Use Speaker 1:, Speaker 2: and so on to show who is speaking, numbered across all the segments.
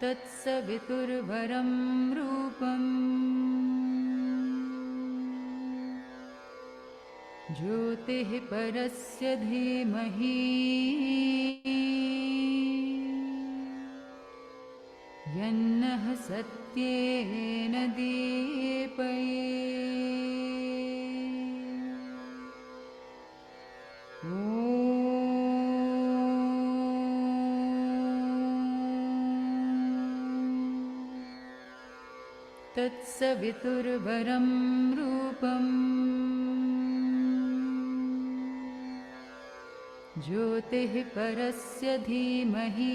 Speaker 1: तत्सवितुर्वरं रूपम् ज्योतिः परस्य धीमहि यन्नः सत्येन तत्सवितुर्वरं रूपम् ज्योतिः परस्य धीमहि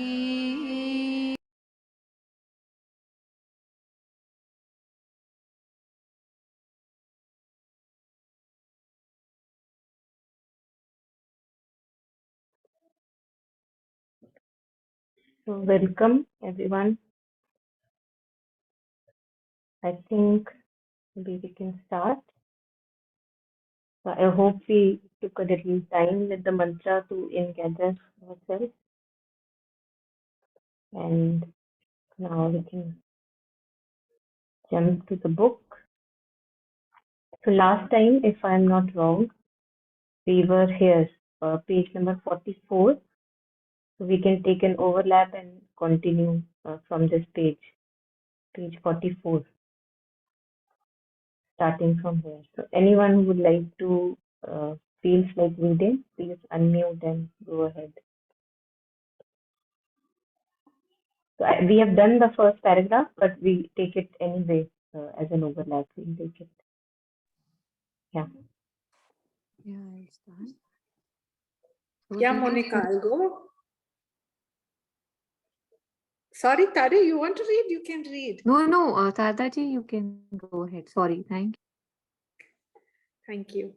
Speaker 2: So welcome everyone. I think maybe we can start. So I hope we took a little time with the mantra to gather ourselves, and now we can jump to the book. So last time, if I'm not wrong, we were here, page number 44. So we can take an overlap and continue from this page, page 44, starting from here. So anyone who would like to feels like reading, please unmute and go ahead. So we have done the first paragraph, but we take it anyway as an overlap. We'll take it. Yeah.
Speaker 3: Yeah, I'll start.
Speaker 4: Yeah, Monica, I'll go. Sorry, Tade, you want to read? You can read.
Speaker 3: No, Tadaji, you can go ahead. Sorry, thank you.
Speaker 4: Thank you.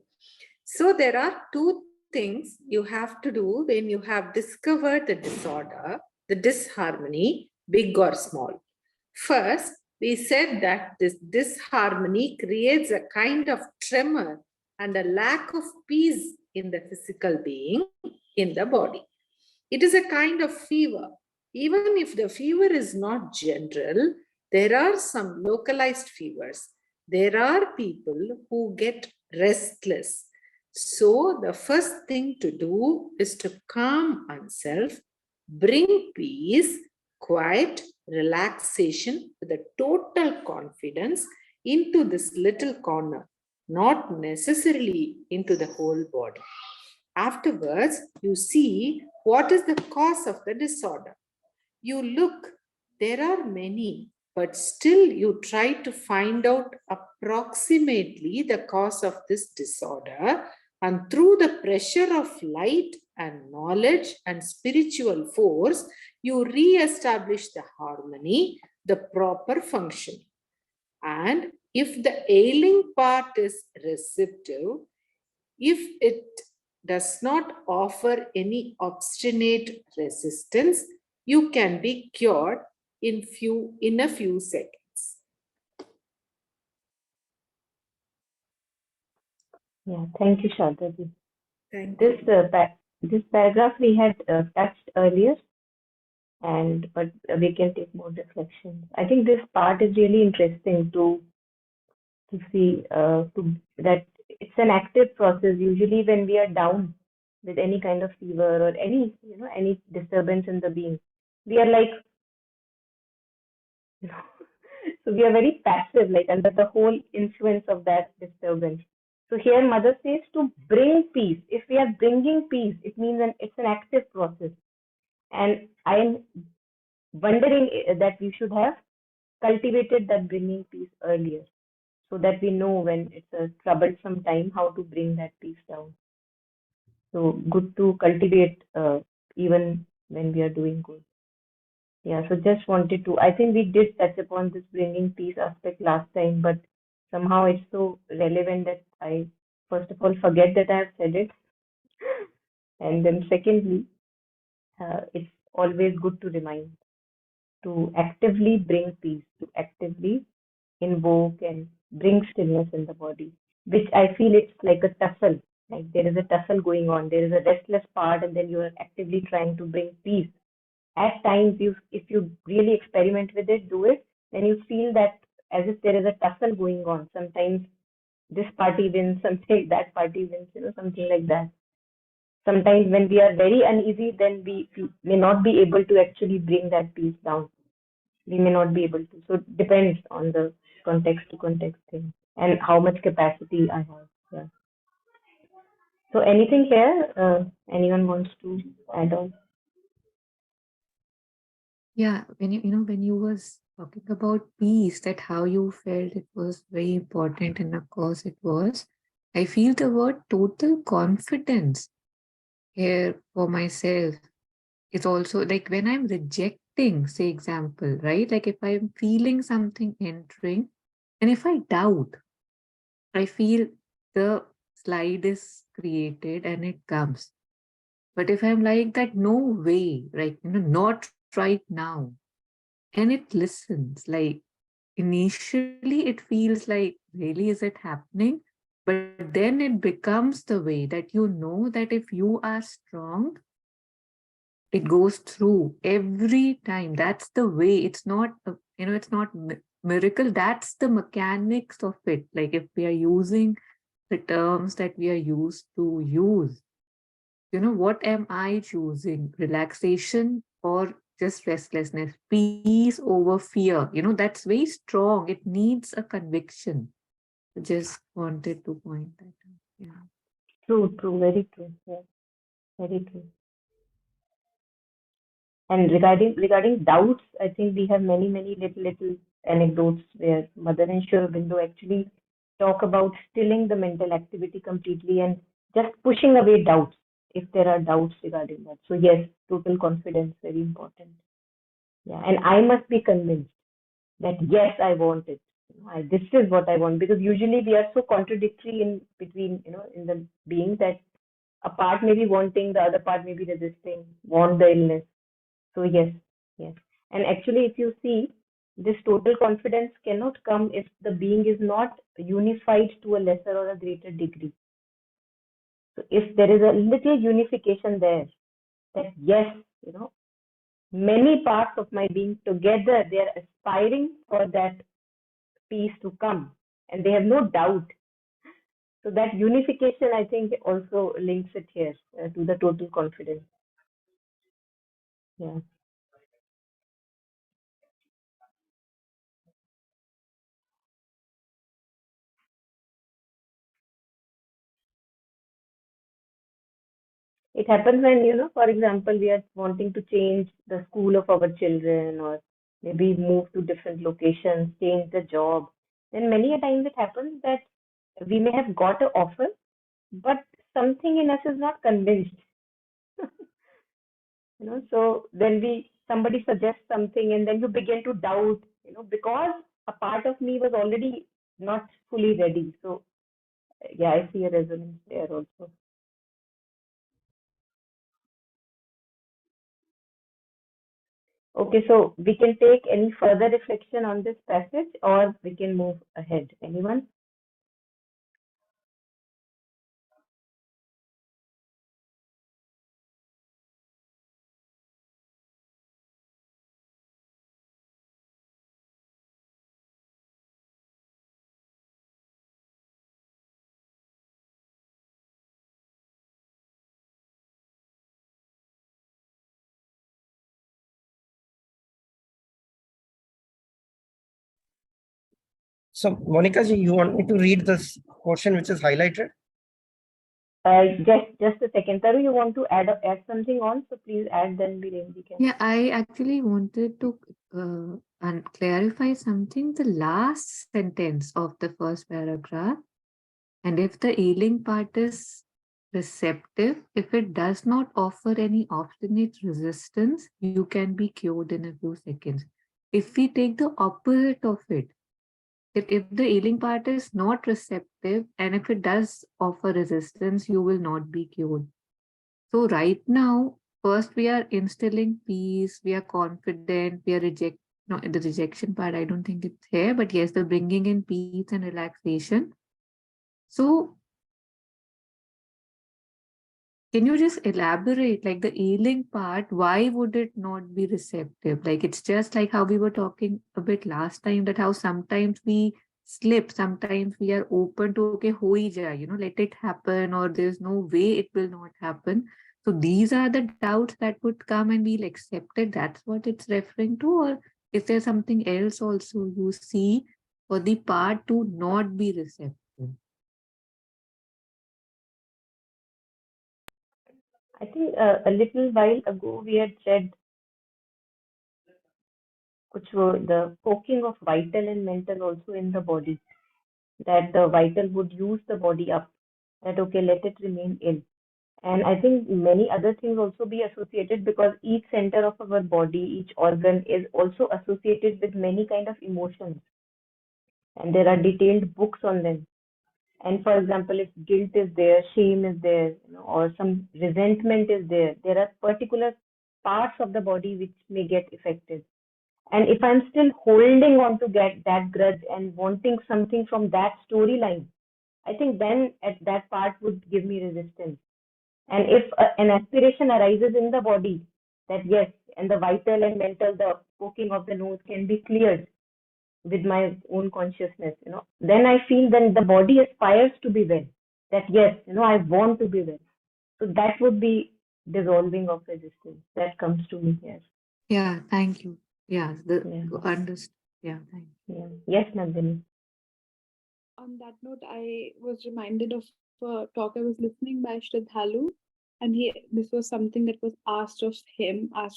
Speaker 4: So there are two things you have to do when you have discovered the disorder, the disharmony, big or small. First, we said that this disharmony creates a kind of tremor and a lack of peace in the physical being, in the body. It is a kind of fever. Even if the fever is not general, there are some localized fevers. There are people who get restless. So the first thing to do is to calm oneself, bring peace, quiet, relaxation with a total confidence into this little corner, not necessarily into the whole body. Afterwards, you see what is the cause of the disorder. You look, there are many, but still you try to find out approximately the cause of this disorder, and through the pressure of light and knowledge and spiritual force, you re-establish the harmony, the proper function. And if the ailing part is receptive, if it does not offer any obstinate resistance, you can be cured in a few seconds.
Speaker 2: Yeah. Thank you, Shadaji.
Speaker 4: Thank
Speaker 2: This
Speaker 4: you.
Speaker 2: this paragraph we had touched earlier, but we can take more reflections. I think this part is really interesting to see that it's an active process. Usually, when we are down with any kind of fever or any disturbance in the being, we are like so we are very passive, like under the whole influence of that disturbance. So here, Mother says to bring peace. If we are bringing peace, it means it's an active process. And I am wondering that we should have cultivated that bringing peace earlier, so that we know when it's a troublesome time how to bring that peace down. So good to cultivate even when we are doing good. Yeah, so just wanted to, I think we did touch upon this bringing peace aspect last time, but somehow it's so relevant that I, first of all, forget that I have said it. And then, secondly, it's always good to remind to actively bring peace, to actively invoke and bring stillness in the body, which I feel it's like a tussle. Like there is a tussle going on. There is a restless part, and then you are actively trying to bring peace. At times, if you really experiment with it, do it, then you feel that as if there is a tussle going on. Sometimes this party wins, sometimes that party wins, something like that. Sometimes when we are very uneasy, then we may not be able to actually bring that peace down. We may not be able to. So it depends on the context to context thing and how much capacity I have. Yeah. So anything here? Anyone wants to add on?
Speaker 3: Yeah, when you was talking about peace, that how you felt it was very important, and of course it was. I feel the word total confidence here for myself. It's also like when I'm rejecting, say example, right? Like if I'm feeling something entering, and if I doubt, I feel the slide is created and it comes. But if I'm like that, no way, right? Not right now. And it listens. Like initially it feels like, really, is it happening? But then it becomes the way that you know that if you are strong, it goes through every time. That's the way. It's not it's not miracle. That's the mechanics of it. Like if we are using the terms that we are used to use, what am I choosing? Relaxation or just restlessness? Peace over fear. That's very strong. It needs a conviction. Just wanted to point that out. Yeah.
Speaker 2: True, true, very true. Yeah, very true. And regarding doubts, I think we have many little anecdotes where Mother and Sri Aurobindo actually talk about stilling the mental activity completely and just pushing away doubts if there are doubts regarding that. So yes, total confidence, very important. Yeah, and I must be convinced that yes, I want it. This is what I want, because usually we are so contradictory in between, in the being, that a part may be wanting, the other part may be resisting, want the illness. So yes, yes. And actually, if you see, this total confidence cannot come if the being is not unified to a lesser or a greater degree. So if there is a little unification there, that yes, many parts of my being together, they are aspiring for that peace to come, and they have no doubt. So that unification, I think, also links it here to the total confidence. Yeah. It happens when, for example, we are wanting to change the school of our children, or maybe move to different locations, change the job. Then many a times it happens that we may have got an offer, but something in us is not convinced. So then somebody suggests something, and then you begin to doubt, because a part of me was already not fully ready. So yeah, I see a resonance there also. Okay, so we can take any further reflection on this passage, or we can move ahead. Anyone?
Speaker 5: So, Monica ji, you want me to read this portion which is highlighted?
Speaker 2: Just a second. Taru, you want to add something on? So please add, then we can.
Speaker 3: Yeah, I actually wanted to clarify something. The last sentence of the first paragraph, and if the ailing part is receptive, if it does not offer any obstinate resistance, you can be cured in a few seconds. If we take the opposite of it, if the ailing part is not receptive and if it does offer resistance, you will not be cured. So right now, first we are instilling peace, we are confident, we are no, the rejection part, I don't think it's here, but yes, the bringing in peace and relaxation. So, can you just elaborate, like the ailing part, why would it not be receptive? Like it's just like how we were talking a bit last time, that how sometimes we slip, sometimes we are open to, okay, ho hi jaye, let it happen, or there's no way it will not happen. So these are the doubts that would come and we'll accept it. That's what it's referring to, or is there something else also you see for the part to not be receptive?
Speaker 2: I think a little while ago we had said, which were the poking of vital and mental also in the body, that the vital would use the body up, that okay, let it remain in. And I think many other things also be associated, because each center of our body, each organ is also associated with many kind of emotions, and there are detailed books on them. And for example, if guilt is there, shame is there, or some resentment is there, there are particular parts of the body which may get affected. And if I'm still holding on to get that grudge and wanting something from that storyline, I think then at that part would give me resistance. And if an aspiration arises in the body, that yes, and the vital and mental, the poking of the nose can be cleared with my own consciousness, then I feel then the body aspires to be well. That yes, I want to be well. So that would be dissolving of resistance. That comes to me here.
Speaker 3: Yeah, thank you. Yeah, the
Speaker 2: Yeah.
Speaker 3: understood. Yeah, thank you.
Speaker 2: Yeah. Yes, Nandini.
Speaker 6: On that note, I was reminded of a talk I was listening by Shraddhalu, and this was something that was asked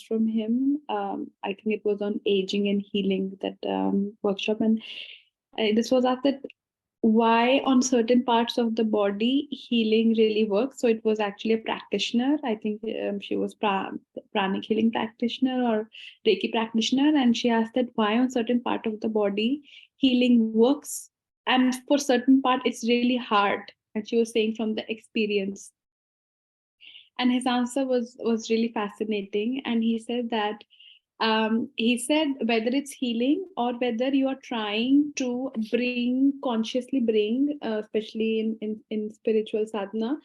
Speaker 6: from him. I think it was on aging and healing, that workshop, and this was asked that why on certain parts of the body healing really works. So it was actually a practitioner. I think she was pranic healing practitioner or Reiki practitioner, and she asked that why on certain part of the body healing works, and for certain part it's really hard. And she was saying from the experience, and his answer was really fascinating. And he said that he said whether it's healing or whether you are trying to consciously bring, especially in spiritual sadhana,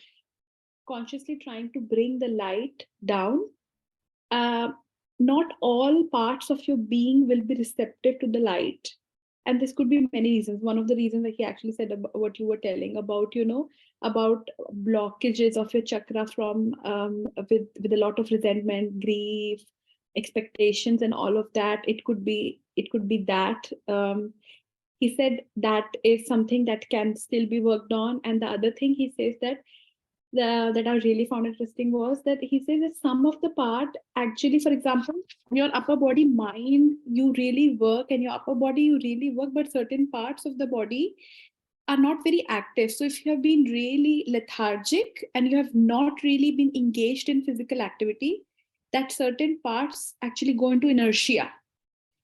Speaker 6: consciously trying to bring the light down, uh, not all parts of your being will be receptive to the light. And this could be many reasons. One of the reasons that he actually said about what you were telling about, about blockages of your chakra from with a lot of resentment, grief, expectations, and all of that. It could be that. He said that is something that can still be worked on. And the other thing he says that I really found interesting was that he says that some of the part, actually, for example, your upper body mind, you really work, and your upper body, you really work, but certain parts of the body are not very active. So if you have been really lethargic and you have not really been engaged in physical activity, that certain parts actually go into inertia.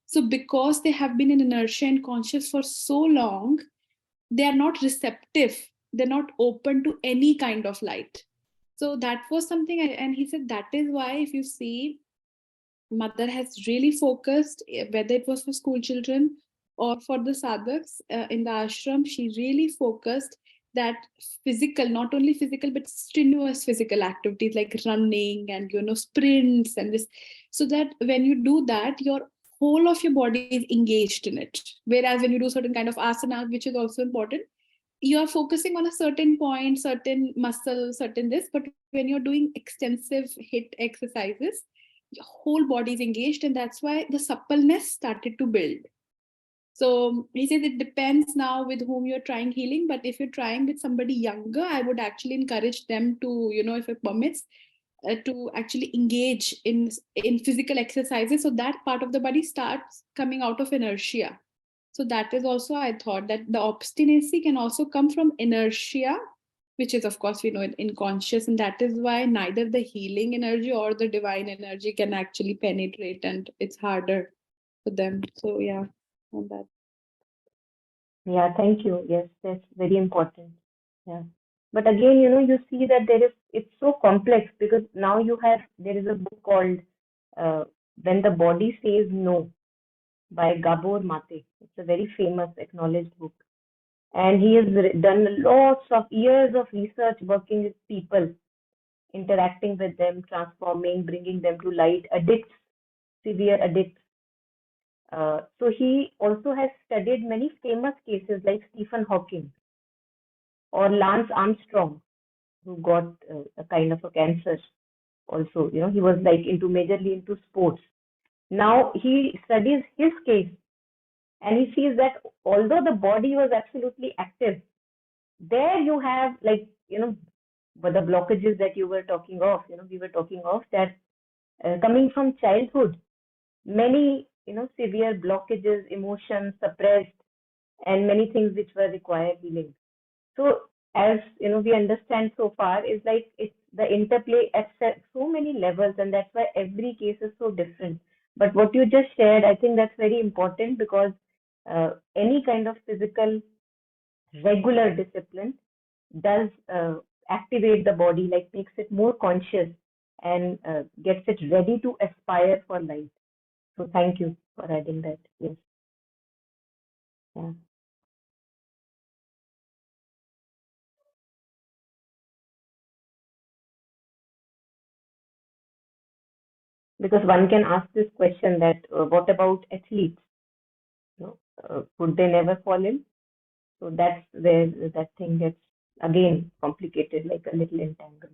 Speaker 6: So because they have been in inertia and conscious for so long, they are not receptive, they're not open to any kind of light. So that was something and he said that is why, if you see, mother has really focused, whether it was for school children or for the sadhaks in the ashram, she really focused that physical, not only physical but strenuous physical activities like running and sprints and this, so that when you do that, your whole of your body is engaged in it. Whereas when you do certain kind of asanas, which is also important, you are focusing on a certain point, certain muscle, certain this, but when you're doing extensive hit exercises, your whole body is engaged, and that's why the suppleness started to build. So he says it depends now with whom you're trying healing, but if you're trying with somebody younger, I would actually encourage them to, if it permits, to actually engage in physical exercises, so that part of the body starts coming out of inertia. So that is also, I thought, that the obstinacy can also come from inertia, which is, of course, we know, unconscious, and that is why neither the healing energy or the divine energy can actually penetrate, and it's harder for them. So yeah, on that.
Speaker 2: Yeah, thank you. Yes, that's very important. Yeah. But again, you see that it's so complex, because now there is a book called uh, When the Body Says No. by Gabor Mate. It's a very famous, acknowledged book. And he has done lots of years of research working with people, interacting with them, transforming, bringing them to light, addicts, severe addicts. So he also has studied many famous cases like Stephen Hawking or Lance Armstrong, who got a kind of a cancer also. He was like majorly into sports. Now he studies his case and he sees that although the body was absolutely active, there you have but the blockages that you were talking of, we were talking of that coming from childhood, many, severe blockages, emotions suppressed, and many things which were require healing. So as we understand so far is like it's the interplay at so many levels, and that's why every case is so different. But what you just shared, I think that's very important because any kind of physical regular discipline does activate the body, like makes it more conscious and gets it ready to aspire for life. So thank you for adding that. Yes. Yeah. Because one can ask this question that what about athletes? Could they never fall in? So that's where that thing gets again complicated, like a little entangled.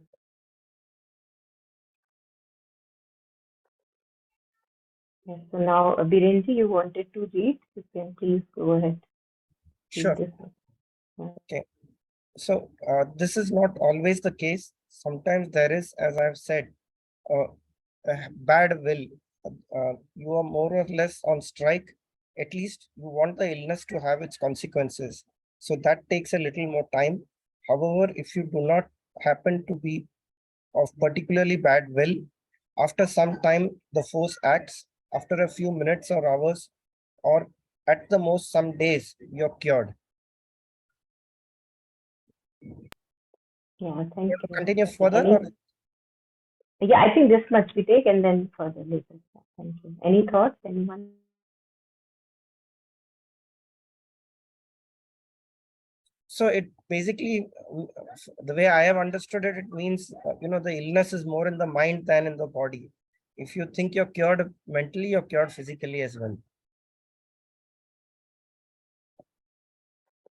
Speaker 2: Yes. So now, Birenji, you wanted to read. You can please go ahead.
Speaker 5: Sure.
Speaker 2: Read this one. Yeah.
Speaker 5: Okay. So this is not always the case. Sometimes there is, as I've said, uh, a bad will. You are more or less on strike. At least you want the illness to have its consequences. So that takes a little more time. However, if you do not happen to be of particularly bad will, after some time, the force acts. After a few minutes or hours, or at the most some days, you're cured.
Speaker 2: Yeah. Thank you.
Speaker 5: Continue
Speaker 2: Yeah,
Speaker 5: further, or
Speaker 2: yeah, I think this much we take and then further later. Thank you. Any thoughts, anyone?
Speaker 5: so it basically, the way I have understood it, it means, the illness is more in the mind than in the body. If you think you're cured mentally, you're cured physically as well.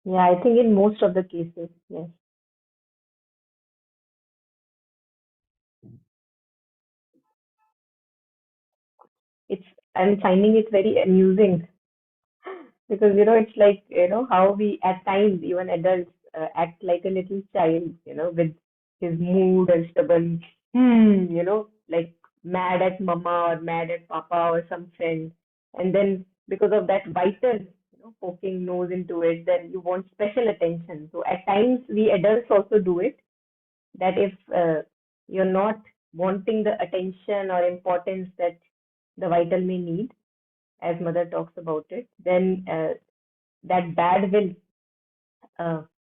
Speaker 2: Yeah, I think in most of the cases, yes. It's I'm finding it very amusing because it's like how we at times even adults act like a little child, with his mood and stubborn, like mad at mama or mad at papa or some friend, and then because of that vital, poking nose into it, then you want special attention. So at times we adults also do it. That if you're not wanting the attention or importance that the vital may need, as mother talks about it, then that bad will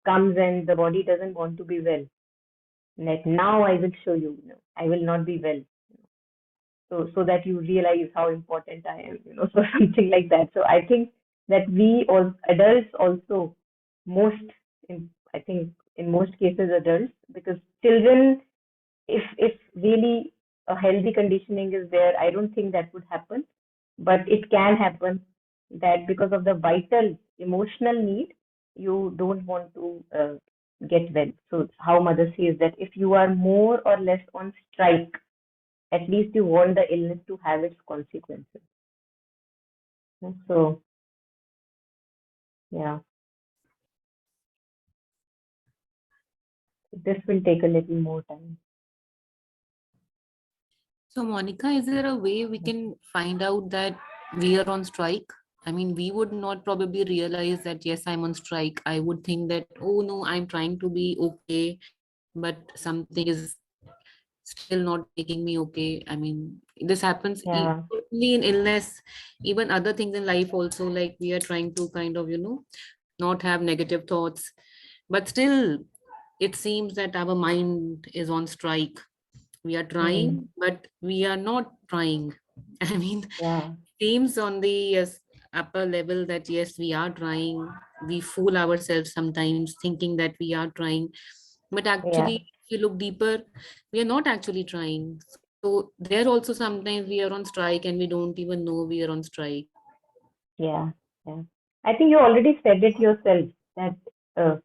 Speaker 2: comes and the body doesn't want to be well. Like now I will show you, I will not be well. So that you realize how important I am, so something like that. So I think that we all adults also most I think in most cases adults, because children, if really a healthy conditioning is there, I don't think that would happen. But it can happen that because of the vital emotional need, you don't want to get well. So how mother says that if you are more or less on strike, at least you want the illness to have its consequences. So yeah, this will take a little more time.
Speaker 7: So, Monica, is there a way we can find out that we are on strike? I mean, we would not probably realize that, yes, I'm on strike. I would think that, oh no, I'm trying to be okay, but something is still not making me okay. I mean, this happens
Speaker 2: Yeah.
Speaker 7: only in illness, even other things in life also, like we are trying to kind of, not have negative thoughts, but still it seems that our mind is on strike. We are
Speaker 2: Mm.
Speaker 7: trying, but we are not trying. I mean,
Speaker 2: Yeah.
Speaker 7: seems on the upper level that yes, we are trying. We fool ourselves sometimes thinking that we are trying, but
Speaker 2: Yeah,
Speaker 7: actually, if you look deeper, we are not actually trying. So there also sometimes we are on strike and we don't even know we are on strike.
Speaker 2: yeah, yeah. I think you already said it yourself that uh,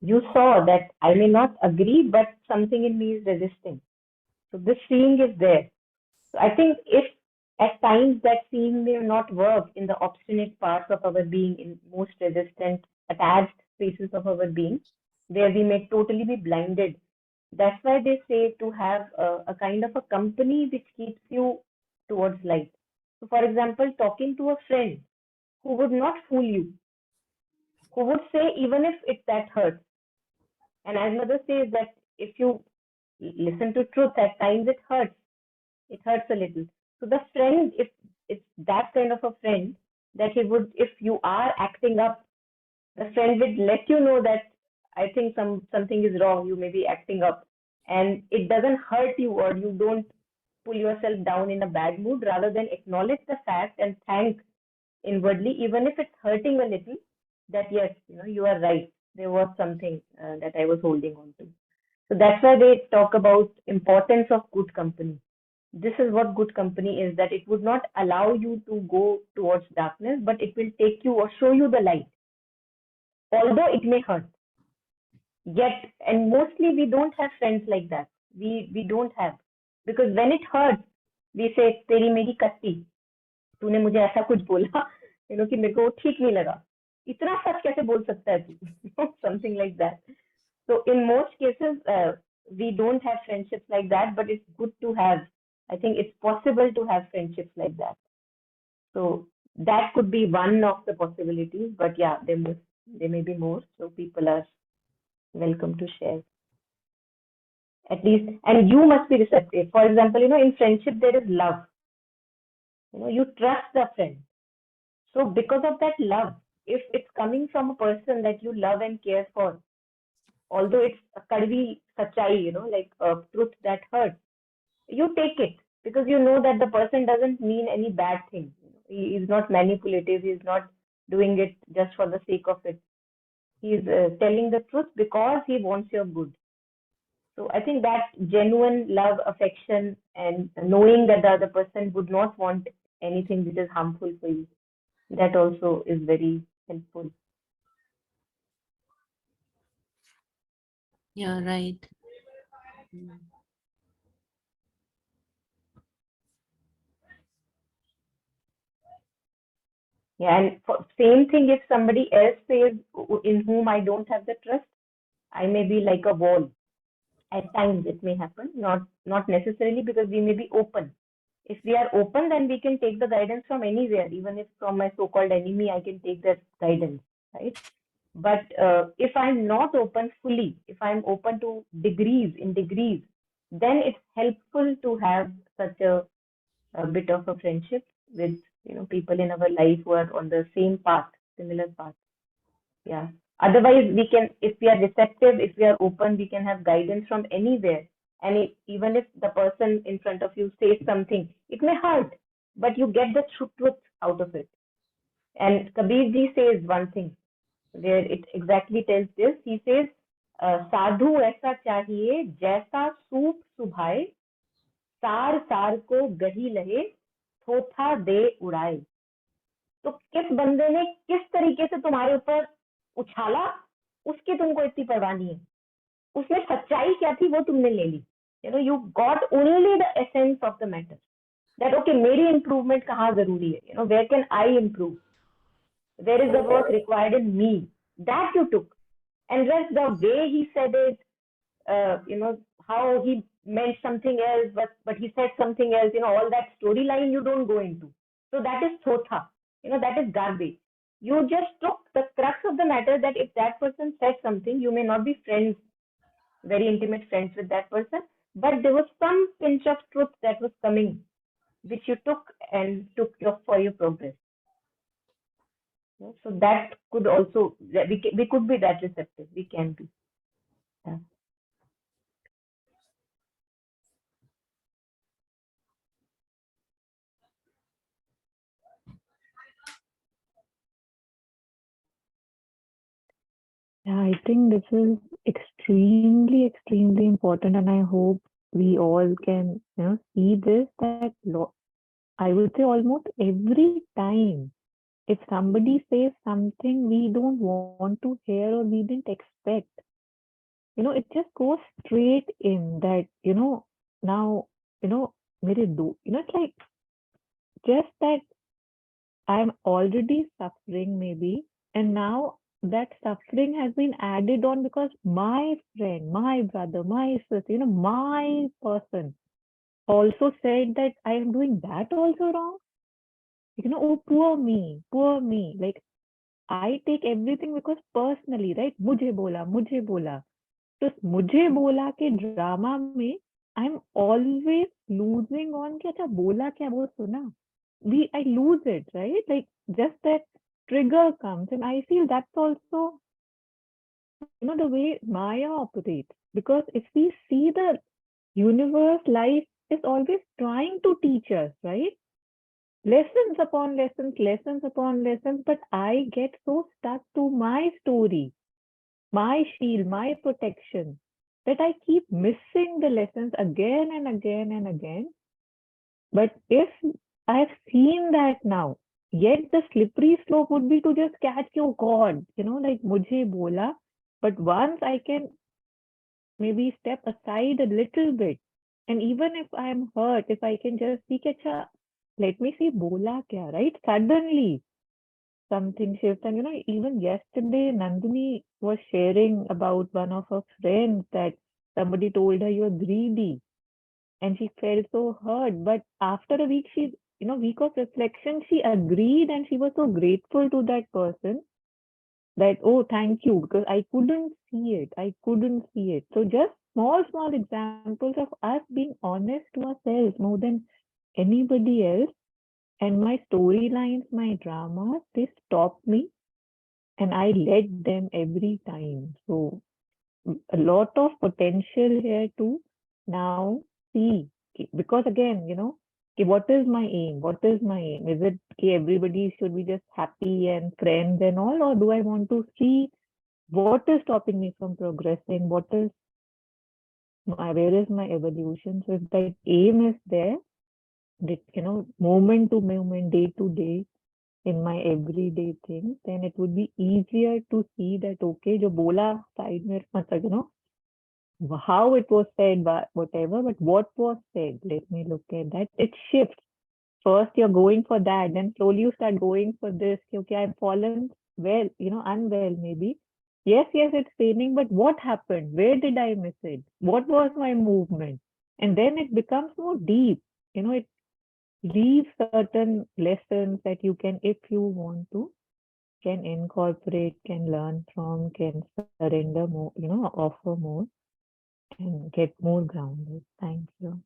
Speaker 2: you saw that I may not agree, but something in me is resisting. So this seeing is there. So I think if at times that seeing may not work in the obstinate parts of our being, in most resistant, attached spaces of our being, where we may totally be blinded. That's why they say to have a kind of a company which keeps you towards light. So, for example, talking to a friend who would not fool you, who would say even if that hurts. And as mother says that if you listen to truth, at times it hurts a little. So the friend, if it's that kind of a friend, that he would, if you are acting up, the friend would let you know that I think something is wrong. You may be acting up, and it doesn't hurt you, or you don't pull yourself down in a bad mood. Rather than acknowledge the fact and thank inwardly, even if it's hurting a little, that yes, you are right. There was something that I was holding on to. So that's why they talk about importance of good company. This is what good company is, that it would not allow you to go towards darkness, but it will take you or show you the light, although it may hurt. Yet, and mostly we don't have friends like that. We don't have, because when it hurts, we say तेरी मेरी कत्ती, तूने मुझे ऐसा कुछ बोला, कि मेरे को ठीक नहीं लगा. इतना सच कैसे बोल सकता है तू? Something like that. So in most cases, we don't have friendships like that, but it's good to have. I think it's possible to have friendships like that. So that could be one of the possibilities. But yeah, there may be more. So people are welcome to share. At least, and you must be receptive. For example, in friendship there is love. You trust the friend. So because of that love, if it's coming from a person that you love and care for, although it's a kadvi sachai, like a truth that hurts, you take it because you know that the person doesn't mean any bad thing. He is not manipulative. He is not doing it just for the sake of it. He is telling the truth because he wants your good. So I think that genuine love, affection, and knowing that the other person would not want anything which is harmful for you, that also is very helpful.
Speaker 7: Yeah, right.
Speaker 2: Yeah, and same thing if somebody else says in whom I don't have the trust, I may be like a wall. At times it may happen, not necessarily, because we may be open. If we are open, then we can take the guidance from anywhere, even if from my so-called enemy, I can take that guidance, right? But if I'm not open fully, if I'm open to in degrees, then it's helpful to have such a bit of a friendship with people in our life who are on the same path, similar path. Yeah. Otherwise, we can, if we are receptive, if we are open, we can have guidance from anywhere. And even if the person in front of you says something, it may hurt, but you get the truth out of it. And Kabir ji says one thing where it exactly tells this. He says, साधु ऐसा चाहिए जैसा soup सुभाए, सार सार को गही लहे, थोथा दे उड़ाए. तो किस बंदे ने किस तरीके से तुम्हारे ऊपर उछाला, उसकी तुमको इतनी परवाह नहीं है. उसमें सच्चाई क्या थी वो तुमने ले ली. You got only the essence of the matter. That okay, मेरी improvement कहाँ जरूरी है. Where can I improve? Where is the work required in me? That you took. And just the way he said it, how he meant something else, but he said something else, all that storyline you don't go into. So that is thotha. That is garbage. You just took the crux of the matter, that if that person said something, you may not be friends, very intimate friends with that person, but there was some pinch of truth that was coming, which you took and took for your progress. So that could also, we could be that receptive. We can be. Yeah.
Speaker 3: Yeah, I think this is extremely, extremely important, and I hope we all can, see this that I would say almost every time if somebody says something we don't want to hear or we didn't expect, it just goes straight in that, now, mere do, it's like just that I'm already suffering maybe, and now that suffering has been added on because my friend, my brother, my sister, my person also said that I am doing that also wrong. Oh, poor me. Like I take everything because personally, right? मुझे बोला, मुझे बोला. तो मुझे बोला के drama में I'm always losing on कि अच्छा बोला क्या वो सुना. I lose it, right? Like just that trigger comes, and I feel that's also the way Maya operates. Because if we see the universe, life is always trying to teach us, right? Lessons upon lessons, lessons upon lessons, but I get so stuck to my story, my shield, my protection, that I keep missing the lessons again and again and again. But if I've seen that now, yet the slippery slope would be to just catch, oh God, like mujhe bola. But once I can maybe step aside a little bit, and even if I'm hurt, if I can just see, acha, let me see bola kya, right? Suddenly something shifts. And even yesterday, Nandini was sharing about one of her friends that somebody told her you're greedy, and she felt so hurt. But after a week, week of reflection, she agreed and she was so grateful to that person that, oh, thank you, because I couldn't see it. I couldn't see it. So just small, small examples of us being honest to ourselves more than anybody else. And my storylines, my dramas, they stopped me and I led them every time. So a lot of potential here to now see. Because again, what is my aim? What is my aim? Is it everybody should be just happy and friends and all, or do I want to see what is stopping me from progressing? Where is my evolution? So if that aim is there, that moment to moment, day to day, in my everyday things, then it would be easier to see that okay, jo bola side mein, matlab, how it was said, whatever, but what was said, let me look at that. It shifts. First, you're going for that, then slowly you start going for this. Okay, I've fallen well, unwell maybe. Yes, it's paining, but what happened? Where did I miss it? What was my movement? And then it becomes more deep. It leaves certain lessons that you can, if you want to, can incorporate, can learn from, can surrender more, offer more and get more grounded. Thank you.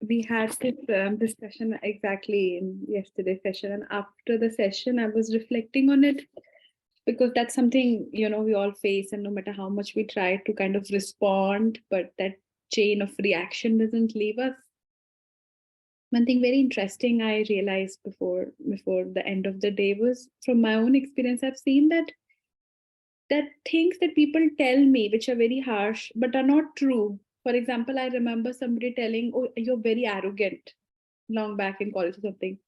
Speaker 6: We had this discussion exactly in yesterday's session, and after the session I was reflecting on it, because that's something we all face, and no matter how much we try to kind of respond, but that chain of reaction doesn't leave us. One thing very interesting I realized before the end of the day was, from my own experience, I've seen that things that people tell me which are very harsh but are not true. For example, I remember somebody telling, oh, you're very arrogant, long back in college or something.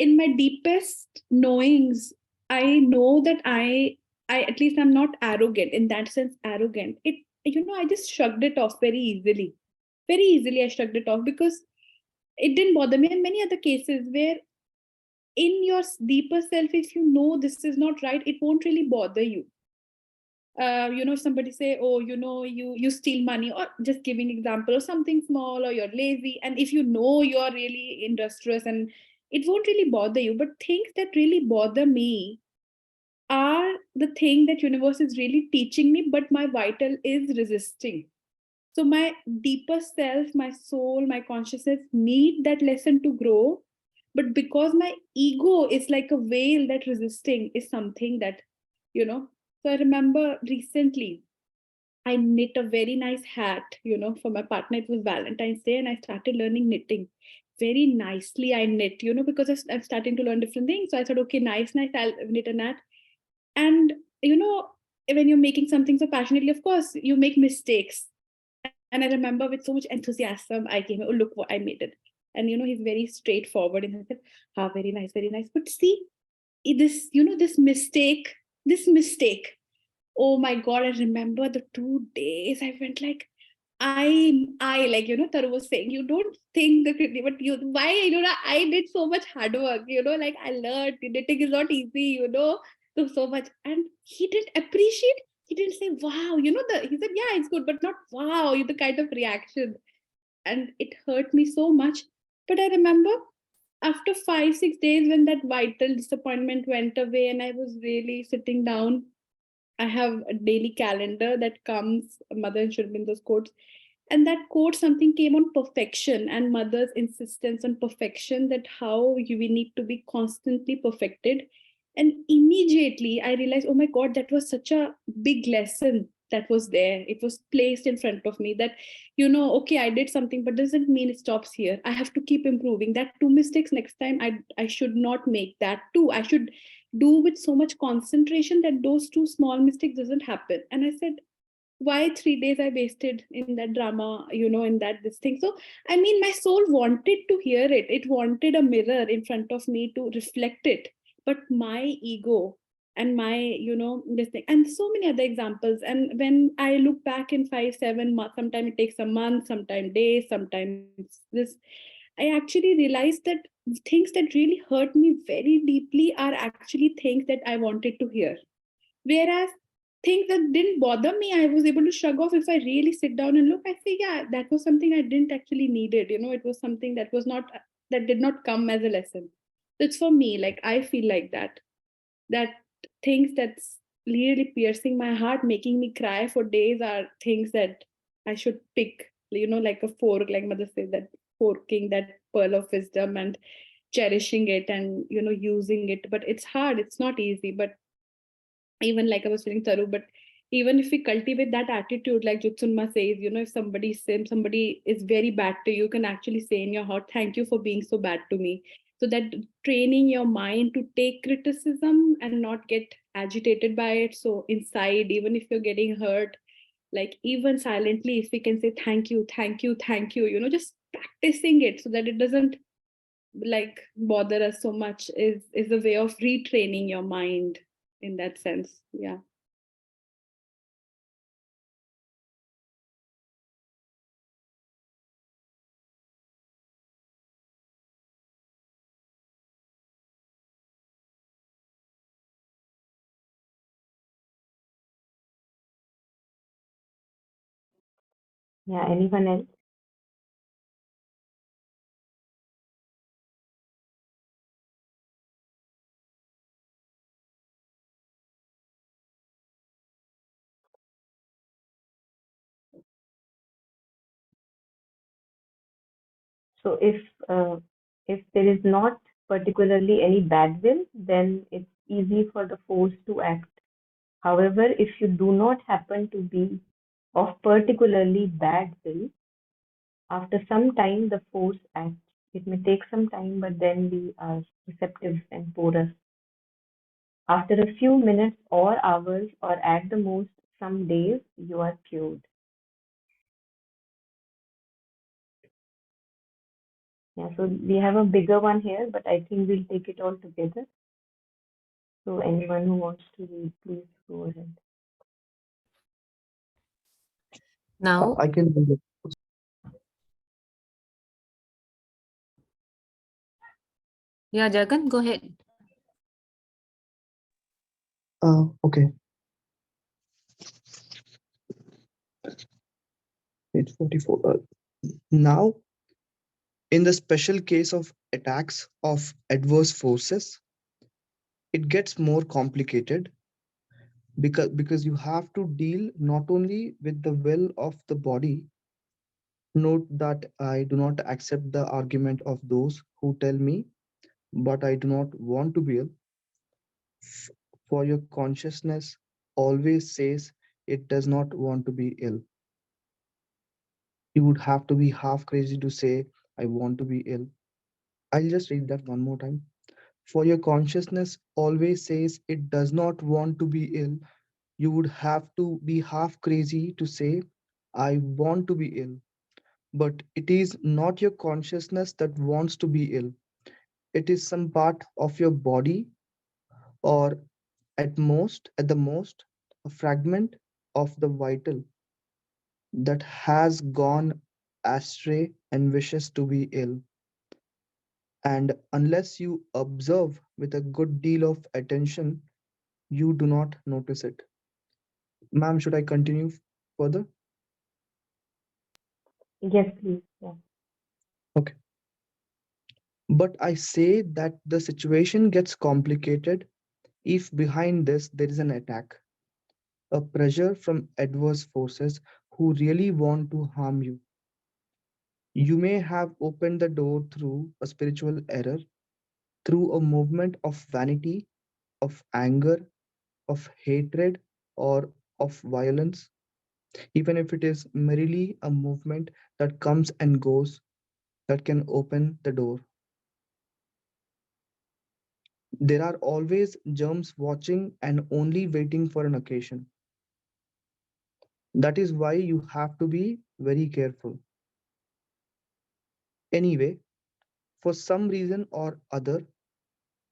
Speaker 6: In my deepest knowings, I know that I at least I'm not arrogant in that sense. Arrogant, it, I just shrugged it off very easily. Very easily I shrugged it off because it didn't bother me. And many other cases where in your deeper self, if you know this is not right, it won't really bother you. Somebody say, oh, you steal money, or just giving example, or something small, or you're lazy, and if you're really industrious, and it won't really bother you. But things that really bother me are the thing that universe is really teaching me, but my vital is resisting. So my deeper self, my soul, my consciousness need that lesson to grow. But because my ego is like a veil that resisting is something that, So I remember recently I knit a very nice hat, for my partner. It was Valentine's Day and I started learning knitting. Very nicely I knit, because I'm starting to learn different things. So I thought, okay, nice, I'll knit a hat. And when you're making something so passionately, of course you make mistakes. And I remember with so much enthusiasm I came, oh look what I made it. And he's very straightforward and he said, ah, very nice, very nice. But see, this this mistake, oh my god, I remember the 2 days I went like, I like, Taru was saying, you don't think the critic, but why, I did so much hard work, like I learned knitting is not easy, so much. And he didn't appreciate, he didn't say, wow, he said, yeah, it's good, but not wow, the kind of reaction. And it hurt me so much. But I remember after 5 6 days, when that vital disappointment went away and I was really sitting down, I have a daily calendar that comes, Mother and Sri Aurobindo's quotes. And that quote, something came on perfection and Mother's insistence on perfection, that how we need to be constantly perfected. And immediately I realized, oh my God, that was such a big lesson that was there. It was placed in front of me that, okay, I did something, but doesn't mean it stops here. I have to keep improving. That two mistakes next time, I should not make that too. I should do with so much concentration that those two small mistakes doesn't happen. And I said, why 3 days I wasted in that drama, in that this thing. So I mean, my soul wanted to hear it. It wanted a mirror in front of me to reflect it. But my ego and my, this thing, and so many other examples. And when I look back in 5 7 months, sometimes it takes a month, sometimes days, sometimes this, I actually realized that things that really hurt me very deeply are actually things that I wanted to hear. Whereas things that didn't bother me, I was able to shrug off. If I really sit down and look, I say, yeah, that was something I didn't actually need it. It was something that was not, that did not come as a lesson. So it's for me, like, I feel like that things that's really piercing my heart, making me cry for days, are things that I should pick, like a fork, like Mother said, that forking that pearl of wisdom and cherishing it and, using it. But it's hard, it's not easy. But even like I was telling Taru, but even if we cultivate that attitude, like Jutsunma says, if somebody is very bad to you, you can actually say in your heart, thank you for being so bad to me. So that training your mind to take criticism and not get agitated by it. So inside, even if you're getting hurt, like even silently, if we can say thank you, thank you, thank you, just practicing it so that it doesn't like bother us so much is a way of retraining your mind in that sense. Yeah.
Speaker 2: Yeah, anyone else? So if there is not particularly any bad will, then it's easy for the force to act. However, if you do not happen to be of particularly bad will, after some time the force acts. It may take some time, but then we are receptive and porous. After a few minutes or hours, or at the most some days, you are cured. Yeah, so we have a bigger one here, but I think we'll take it all together. So anyone who wants to read, please go ahead.
Speaker 7: Now,
Speaker 5: I can do it.
Speaker 7: yeah, Jagan, go ahead.
Speaker 5: Okay. Page 44. Now, in the special case of attacks of adverse forces, it gets more complicated because you have to deal not only with the will of the body. Note that I do not accept the argument of those who tell me, but I do not want to be ill. For your consciousness always says it does not want to be ill. You would have to be half crazy to say, I want to be ill. I'll just read that one more time.
Speaker 8: For your consciousness always says it does not want to be ill. You would have to be half crazy to say, I want to be ill. But it is not your consciousness that wants to be ill. It is some part of your body, or at the most, a fragment of the vital that has gone astray and wishes to be ill. And unless you observe with a good deal of attention, you do not notice it. Ma'am, should I continue further?
Speaker 2: Yes, please. Yeah.
Speaker 8: Okay. But I say that the situation gets complicated if behind this there is an attack, a pressure from adverse forces who really want to harm you. You may have opened the door through a spiritual error, through a movement of vanity, of anger, of hatred, or of violence, even if it is merely a movement that comes and goes, that can open the door. There are always germs watching and only waiting for an occasion. That is why you have to be very careful. Anyway, for some reason or other,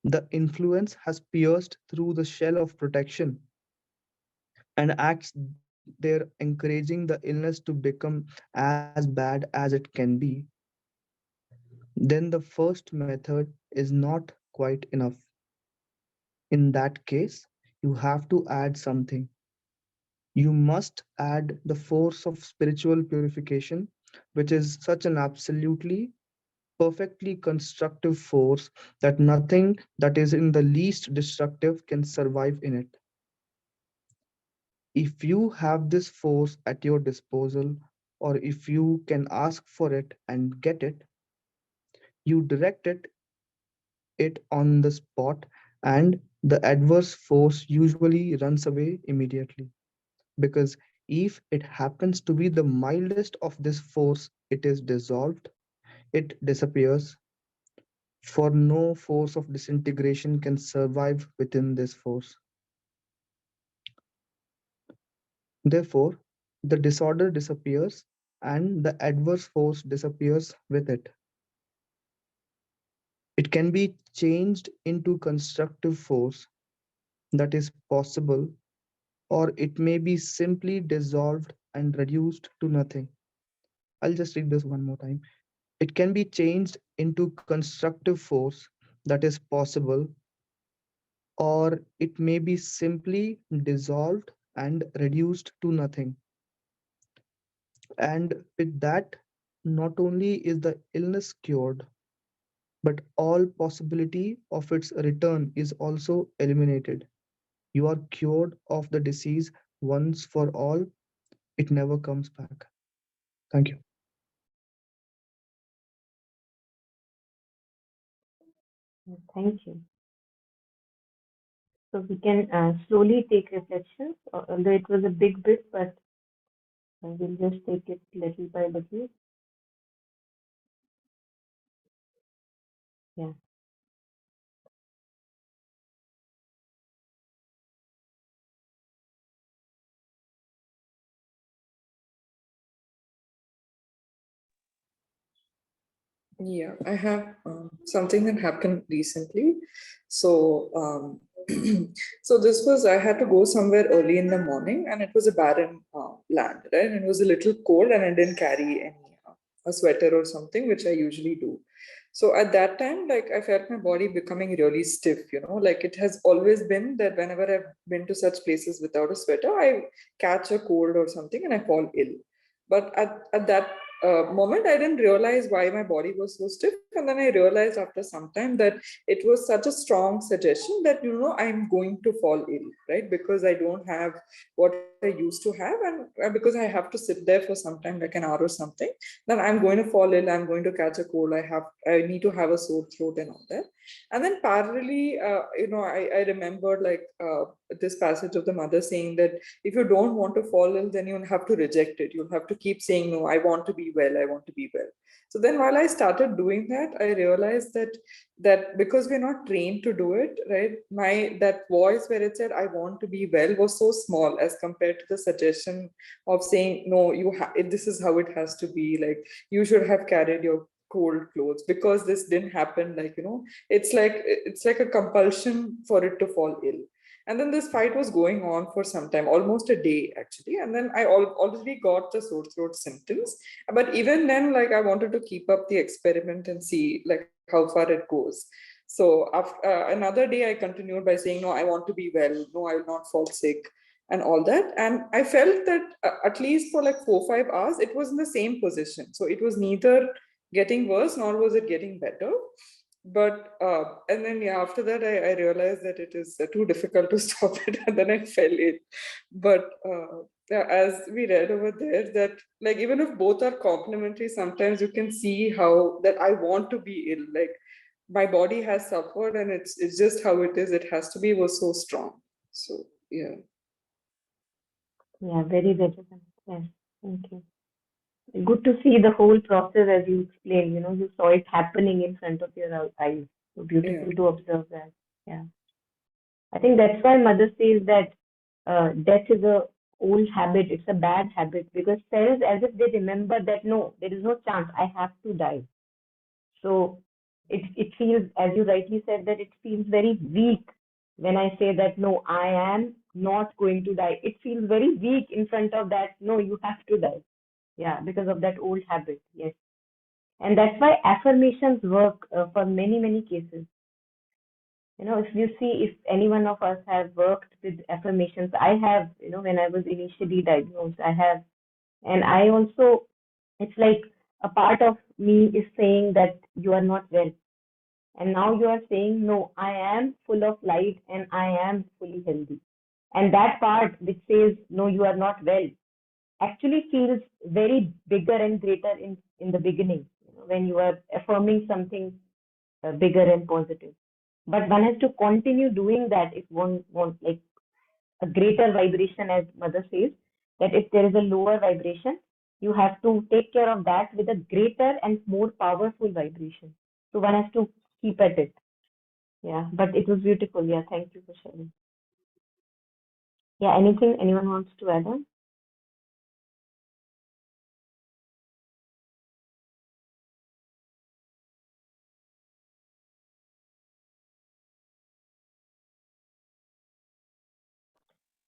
Speaker 8: the influence has pierced through the shell of protection and acts there, encouraging the illness to become as bad as it can be. Then the first method is not quite enough. In that case, you have to add something. You must add the force of spiritual purification, which is such an absolutely perfectly constructive force that nothing that is in the least destructive can survive in it. If you have this force at your disposal, or if you can ask for it and get it, you direct it on the spot, and the adverse force usually runs away immediately. Because if it happens to be the mildest of this force, it is dissolved, it disappears, for no force of disintegration can survive within this force. Therefore, the disorder disappears and the adverse force disappears with it. It can be changed into constructive force that is possible, or it may be simply dissolved and reduced to nothing. I'll just read this one more time. It can be changed into constructive force that is possible, or it may be simply dissolved and reduced to nothing. And with that, not only is the illness cured, but all possibility of its return is also eliminated. You are cured of the disease once for all, it never comes back. Thank you.
Speaker 2: Thank you. So we can slowly take reflections, although it was a big bit, but we'll just take it little by little. Yeah.
Speaker 9: Yeah, I have something that happened recently. So, so this was, I had to go somewhere early in the morning, and it was a barren land, right? And it was a little cold, and I didn't carry any a sweater or something, which I usually do. So at that time, like I felt my body becoming really stiff, like it has always been that whenever I've been to such places without a sweater, I catch a cold or something and I fall ill. But at that moment, I didn't realize why my body was so stiff. And then I realized after some time that it was such a strong suggestion that, I'm going to fall ill, right? Because I don't have what I used to have. And because I have to sit there for some time, like an hour or something, then I'm going to fall ill. I'm going to catch a cold. I need to have a sore throat and all that. And then parallelly, I remembered like this passage of the mother saying that if you don't want to fall ill, then you'll have to reject it. You'll have to keep saying, no, I want to be well, I want to be well. So then while I started doing that, I realized that because we're not trained to do it, right? That voice where it said, I want to be well was so small as compared to the suggestion of saying, no, this is how it has to be. Like you should have carried your cold clothes because this didn't happen. Like, it's like a compulsion for it to fall ill. And then this fight was going on for some time, almost a day actually. And then I already got the sore throat symptoms. But even then, like I wanted to keep up the experiment and see like how far it goes. So after, another day, I continued by saying, no, I want to be well. No, I will not fall sick and all that. And I felt that at least for like 4 or 5 hours, it was in the same position. So it was neither getting worse nor was it getting better. But and then yeah, after that I realized that it is too difficult to stop it, and then I fell in. But yeah, as we read over there, that like even if both are complementary, sometimes you can see how that I want to be ill, like my body has suffered and it's just how it is, it has to be, was so strong. So yeah.
Speaker 2: Yeah, very relevant. Yes, thank you. Good to see the whole process as you explained. You saw it happening in front of your eyes. So
Speaker 9: Yeah.
Speaker 2: beautiful to observe that. Yeah. I think that's why mother says that death is a old habit, it's a bad habit, because cells, as if they remember that no, there is no chance, I have to die. So it feels, as you rightly said, that it feels very weak when I say that no, I am not going to die. It feels very weak in front of that, no, you have to die. Yeah, because of that old habit. Yes. And that's why affirmations work for many, many cases. If you see, if any one of us have worked with affirmations, I have, when I was initially diagnosed, I have, and I also, it's like a part of me is saying that you are not well. And now you are saying, no, I am full of light and I am fully healthy. And that part which says, no, you are not well, actually feels very bigger and greater in the beginning, when you are affirming something bigger and positive. But one has to continue doing that if one wants like a greater vibration, as mother says, that if there is a lower vibration, you have to take care of that with a greater and more powerful vibration. So one has to keep at it. Yeah, but it was beautiful. Yeah, thank you for sharing. Yeah, anything anyone wants to add on?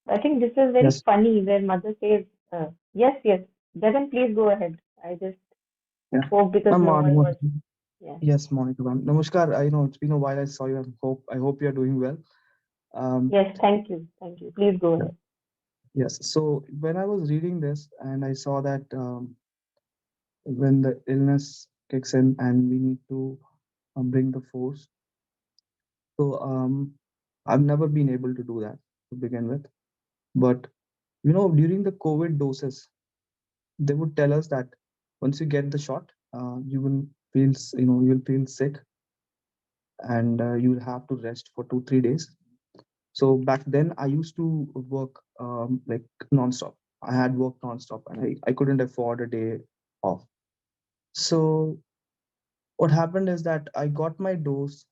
Speaker 2: I think this is very
Speaker 8: Yes.
Speaker 2: funny where mother says, yes, yes. Devin, please go ahead. I just
Speaker 8: Yeah.
Speaker 2: spoke because no one was. Yeah.
Speaker 8: Yes, Monica ma'am. Namaskar. I know it's been a while I saw you. I hope you're doing well.
Speaker 2: Yes, thank you. Thank you. Please go
Speaker 8: Yeah.
Speaker 2: ahead.
Speaker 8: Yes. So when I was reading this and I saw that when the illness kicks in and we need to bring the force. So I've never been able to do that to begin with. But during the COVID doses, they would tell us that once you get the shot, you will you'll feel sick and you'll have to rest for 2 3 days. So back then I used to work like nonstop. I had worked nonstop and I couldn't afford a day off. So what happened is that I got my dose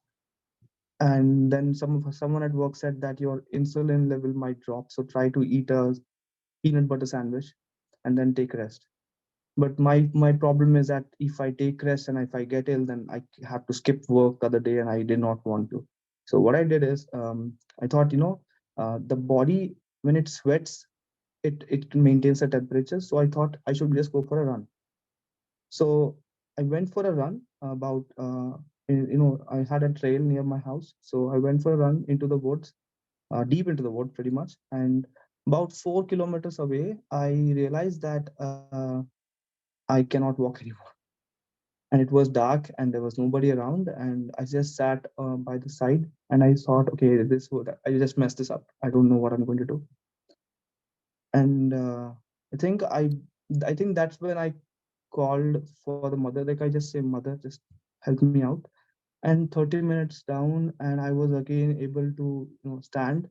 Speaker 8: and then someone at work said that your insulin level might drop, so try to eat a peanut butter sandwich and then take rest. But my problem is that if I take rest and if I get ill, then I have to skip work the other day, and I did not want to. So what I did is I thought, the body, when it sweats, it maintains a temperature. So I thought I should just go for a run. So I went for a run about I had a trail near my house, so I went for a run into the woods, deep into the wood pretty much. And about 4 kilometers away, I realized that I cannot walk anymore. And it was dark and there was nobody around. And I just sat by the side and I thought, okay, I just messed this up. I don't know what I'm going to do. And I think I think that's when I called for the mother. Like I just say, mother, just help me out. And 30 minutes down, and I was again able to stand,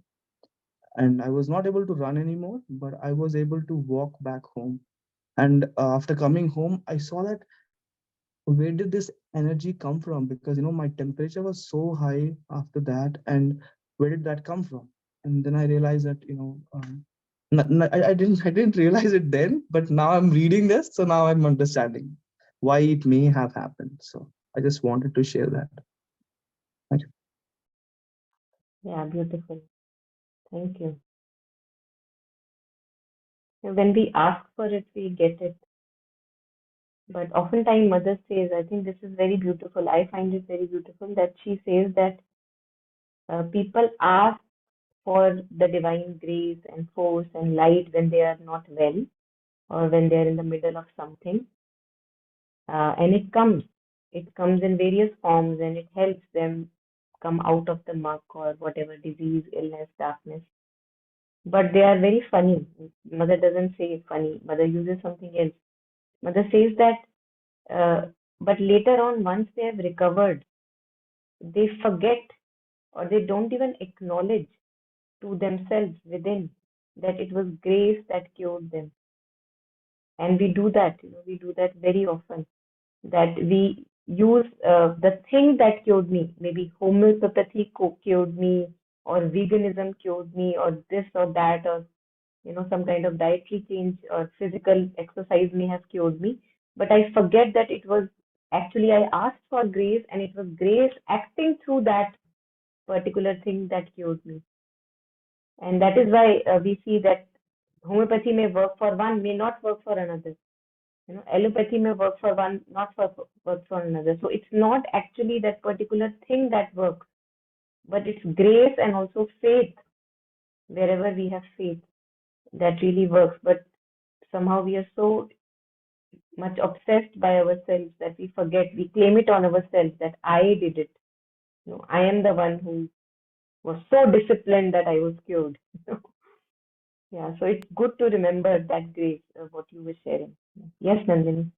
Speaker 8: and I was not able to run anymore, but I was able to walk back home. And after coming home, I saw that where did this energy come from? Because my temperature was so high after that, and where did that come from? And then I realized that I didn't realize it then, but now I'm reading this, so now I'm understanding why it may have happened. So I just wanted to share that. Thank you.
Speaker 2: Yeah, beautiful. Thank you. When we ask for it, we get it. But oftentimes mother says, I think this is very beautiful. I find it very beautiful that she says that people ask for the divine grace and force and light when they are not well or when they are in the middle of something. And it comes. It comes in various forms and it helps them come out of the muck or whatever disease, illness, darkness. But they are very funny. Mother doesn't say funny. Mother uses something else. Mother says that, but later on, once they have recovered, they forget or they don't even acknowledge to themselves within that it was grace that cured them. And we do that, we do that very often. That we use the thing that cured me, maybe homeopathy cured me, or veganism cured me, or this or that, or some kind of dietary change or physical exercise may have cured me. But I forget that it was actually I asked for grace, and it was grace acting through that particular thing that cured me. And that is why we see that homeopathy may work for one, may not work for another. Allopathy may work for one, not work for another. So it's not actually that particular thing that works, but it's grace and also faith. Wherever we have faith, that really works. But somehow we are so much obsessed by ourselves that we forget, we claim it on ourselves that I did it. I am the one who was so disciplined that I was cured. Yeah, so it's good to remember that grace of what you were sharing. Yes, Nandini.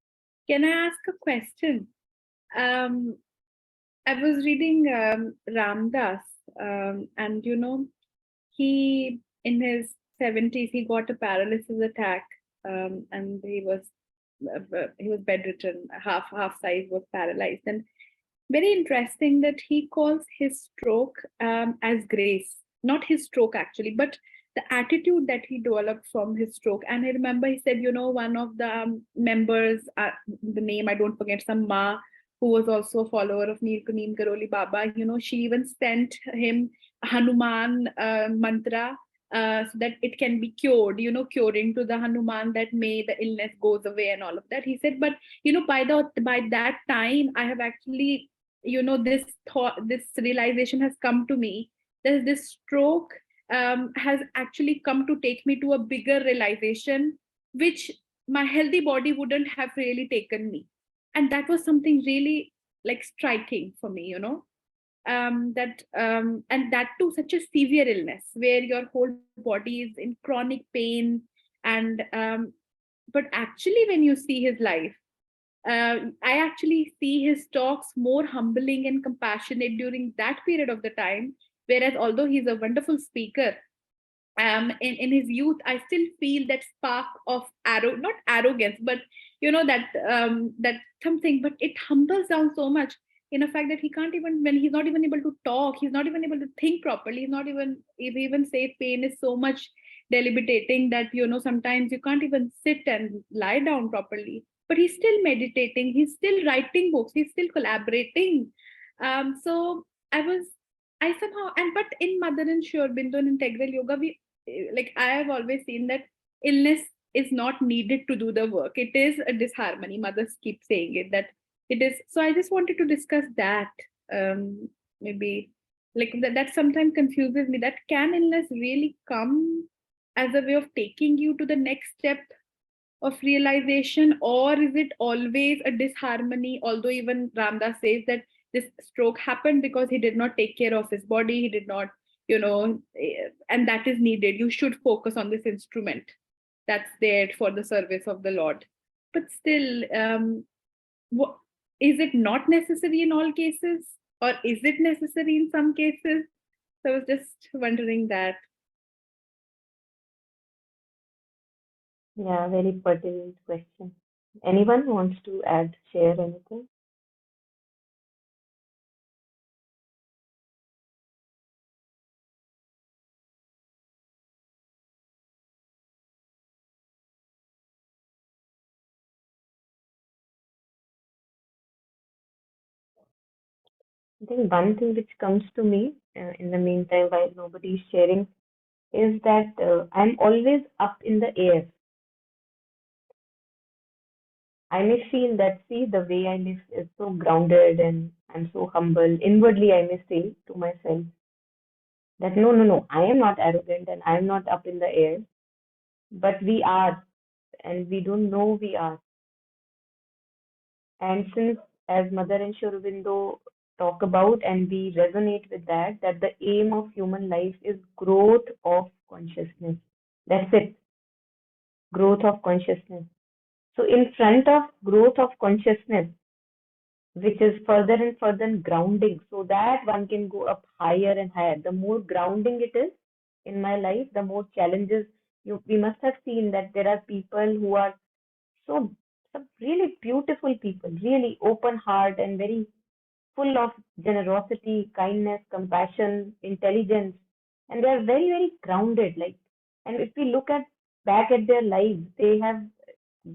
Speaker 6: Can I ask a question? I was reading Ramdas, and he in his 70s he got a paralysis attack, and he was bedridden, half size was paralyzed, and very interesting that he calls his stroke as grace, not his stroke actually, but the attitude that he developed from his stroke. And I remember he said, one of the members, the name I don't forget, some Ma, who was also a follower of Neem Karoli Baba, she even sent him Hanuman mantra so that it can be cured, curing to the Hanuman that may the illness goes away and all of that. He said, but by that time, I have actually, this thought, this realization has come to me that this stroke has actually come to take me to a bigger realization, which my healthy body wouldn't have really taken me. And that was something really like striking for me, that and that too such a severe illness where your whole body is in chronic pain. And but actually when you see his life, I actually see his talks more humbling and compassionate during that period of the time. Whereas although he's a wonderful speaker, in his youth, I still feel that spark of not arrogance, but that something, but it humbles down so much in the fact that he can't even, when he's not even able to talk, he's not even able to think properly, he's not even, he even say pain is so much debilitating that, sometimes you can't even sit and lie down properly, but he's still meditating, he's still writing books, he's still collaborating. So I somehow, and but in Mother and Sri Aurobindo and integral yoga, we, like I have always seen that illness is not needed to do the work. It is a disharmony. Mothers keep saying it, that it is. So I just wanted to discuss that. Maybe like that sometimes confuses me. That can illness really come as a way of taking you to the next step of realization, or is it always a disharmony? Although even Ramdas says that this stroke happened because he did not take care of his body, he did not, and that is needed. You should focus on this instrument that's there for the service of the Lord. But still, is it not necessary in all cases? Or is it necessary in some cases? So I was just wondering that.
Speaker 2: Yeah, very pertinent question. Anyone wants to add, share anything? I think one thing which comes to me in the meantime while nobody is sharing is that I'm always up in the air. I may feel that, see, the way I live is so grounded and I'm so humble. Inwardly, I may say to myself that no, no, no, I am not arrogant and I'm not up in the air, but we are, and we don't know we are. And since, as Mother and Sri Aurobindo talk about, and we resonate with that, that the aim of human life is growth of consciousness. That's it, growth of consciousness. So, in front of growth of consciousness, which is further and further grounding, so that one can go up higher and higher. The more grounding it is in my life, the more challenges. We must have seen that there are people who are so some really beautiful people, really open heart and very full of generosity, kindness, compassion, intelligence, and they are very, very grounded. Like, and if we look at back at their lives, they have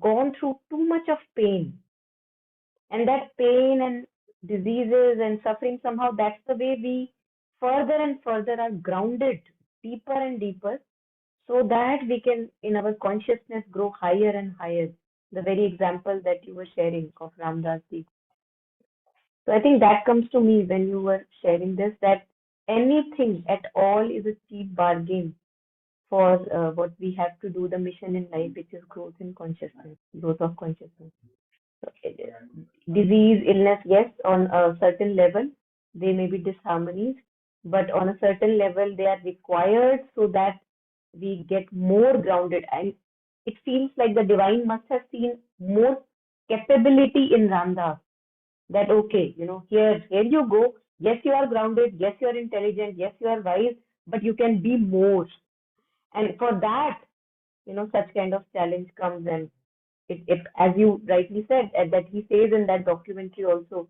Speaker 2: gone through too much of pain, and that pain and diseases and suffering, somehow that's the way we further and further are grounded deeper and deeper, so that we can in our consciousness grow higher and higher. The very example that you were sharing of Ramdas ji. So I think that comes to me when you were sharing this, that anything at all is a cheap bargain for what we have to do, the mission in life, which is growth in consciousness, growth of consciousness. So, disease, illness, yes, on a certain level, they may be disharmonies, but on a certain level, they are required so that we get more grounded. And it feels like the divine must have seen more capability in Ramdas, that okay, here you go. Yes, you are grounded. Yes, you are intelligent. Yes, you are wise, but you can be more. And for that, such kind of challenge comes, and it as you rightly said, that he says in that documentary also,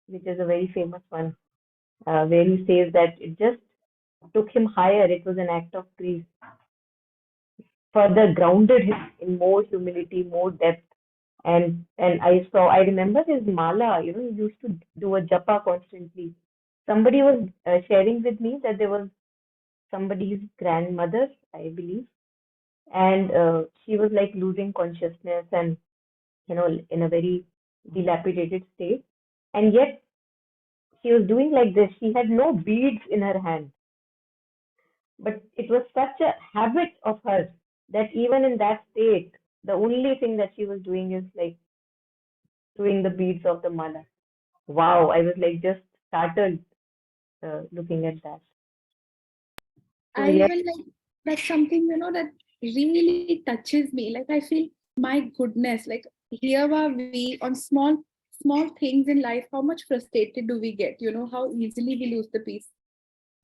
Speaker 2: which is a very famous one, where he says that it just took him higher. It was an act of grief, further grounded him in more humility, more depth. And I remember his mala. He used to do a japa constantly. Somebody was sharing with me that there was somebody's grandmother, I believe, and she was like losing consciousness and in a very dilapidated state. And yet she was doing like this. She had no beads in her hand, but it was such a habit of hers that even in that state, the only thing that she was doing is like doing the beads of the mala. Wow, I was like just startled looking at that. So
Speaker 6: I
Speaker 2: yes,
Speaker 6: even like that's something that really touches me. Like I feel, my goodness, like here are we on small things in life. How much frustrated do we get? How easily we lose the peace.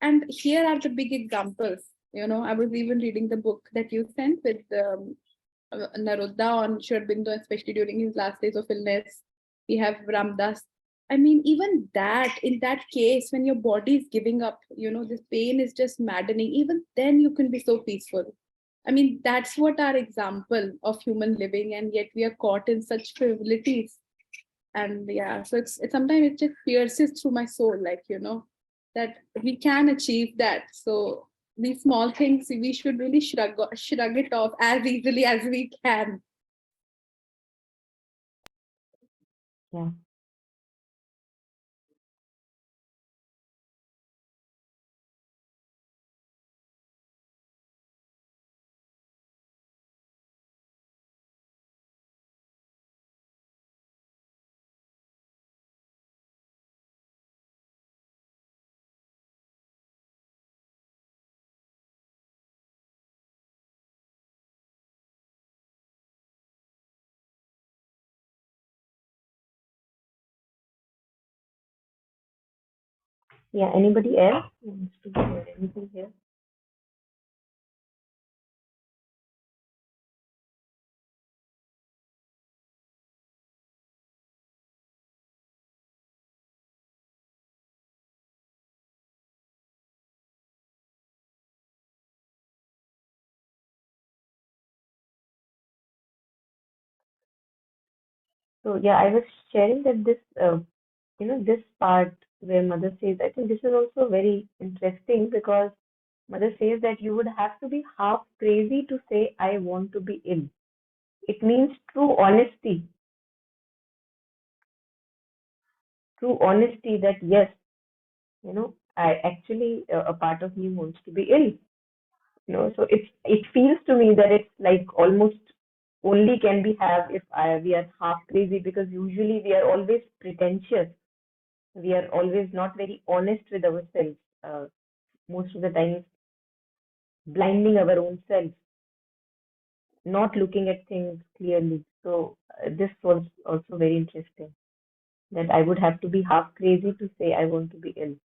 Speaker 6: And here are the big examples. I was even reading the book that you sent with Naroda on Sri Aurobindo, especially during his last days of illness. We have Ramdas. I mean, even that, in that case, when your body is giving up, this pain is just maddening. Even then, you can be so peaceful. I mean, that's what our example of human living, and yet we are caught in such frivolities. And yeah, so it's sometimes it just pierces through my soul, like that we can achieve that. So these small things we should really shrug it off as easily as we can.
Speaker 2: yeah. Yeah, anybody else wants to share anything here? So yeah, I was sharing that this, this part where mother says, I think this is also very interesting because mother says that you would have to be half crazy to say, I want to be ill. It means true honesty that yes, I actually, a part of me wants to be ill. So it feels to me that it's like almost only can be have if we are half crazy, because usually we are always pretentious. We are always not very honest with ourselves. Most of the time, blinding our own self, not looking at things clearly. So this was also very interesting, that I would have to be half crazy to say I want to be ill.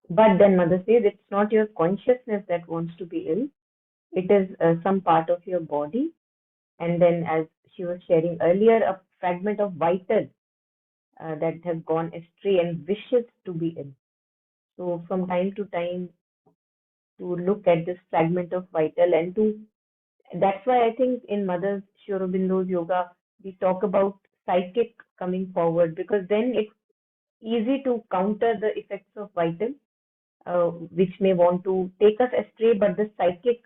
Speaker 2: But then mother says it's not your consciousness that wants to be ill. It is some part of your body. And then, as she was sharing earlier, a fragment of vital that has gone astray and wishes to be ill. So from time to time, to look at this fragment of vital, and to that's why I think in Mother Sri Aurobindo's yoga we talk about psychic coming forward, because then it's easy to counter the effects of vital, which may want to take us astray, but the psychic,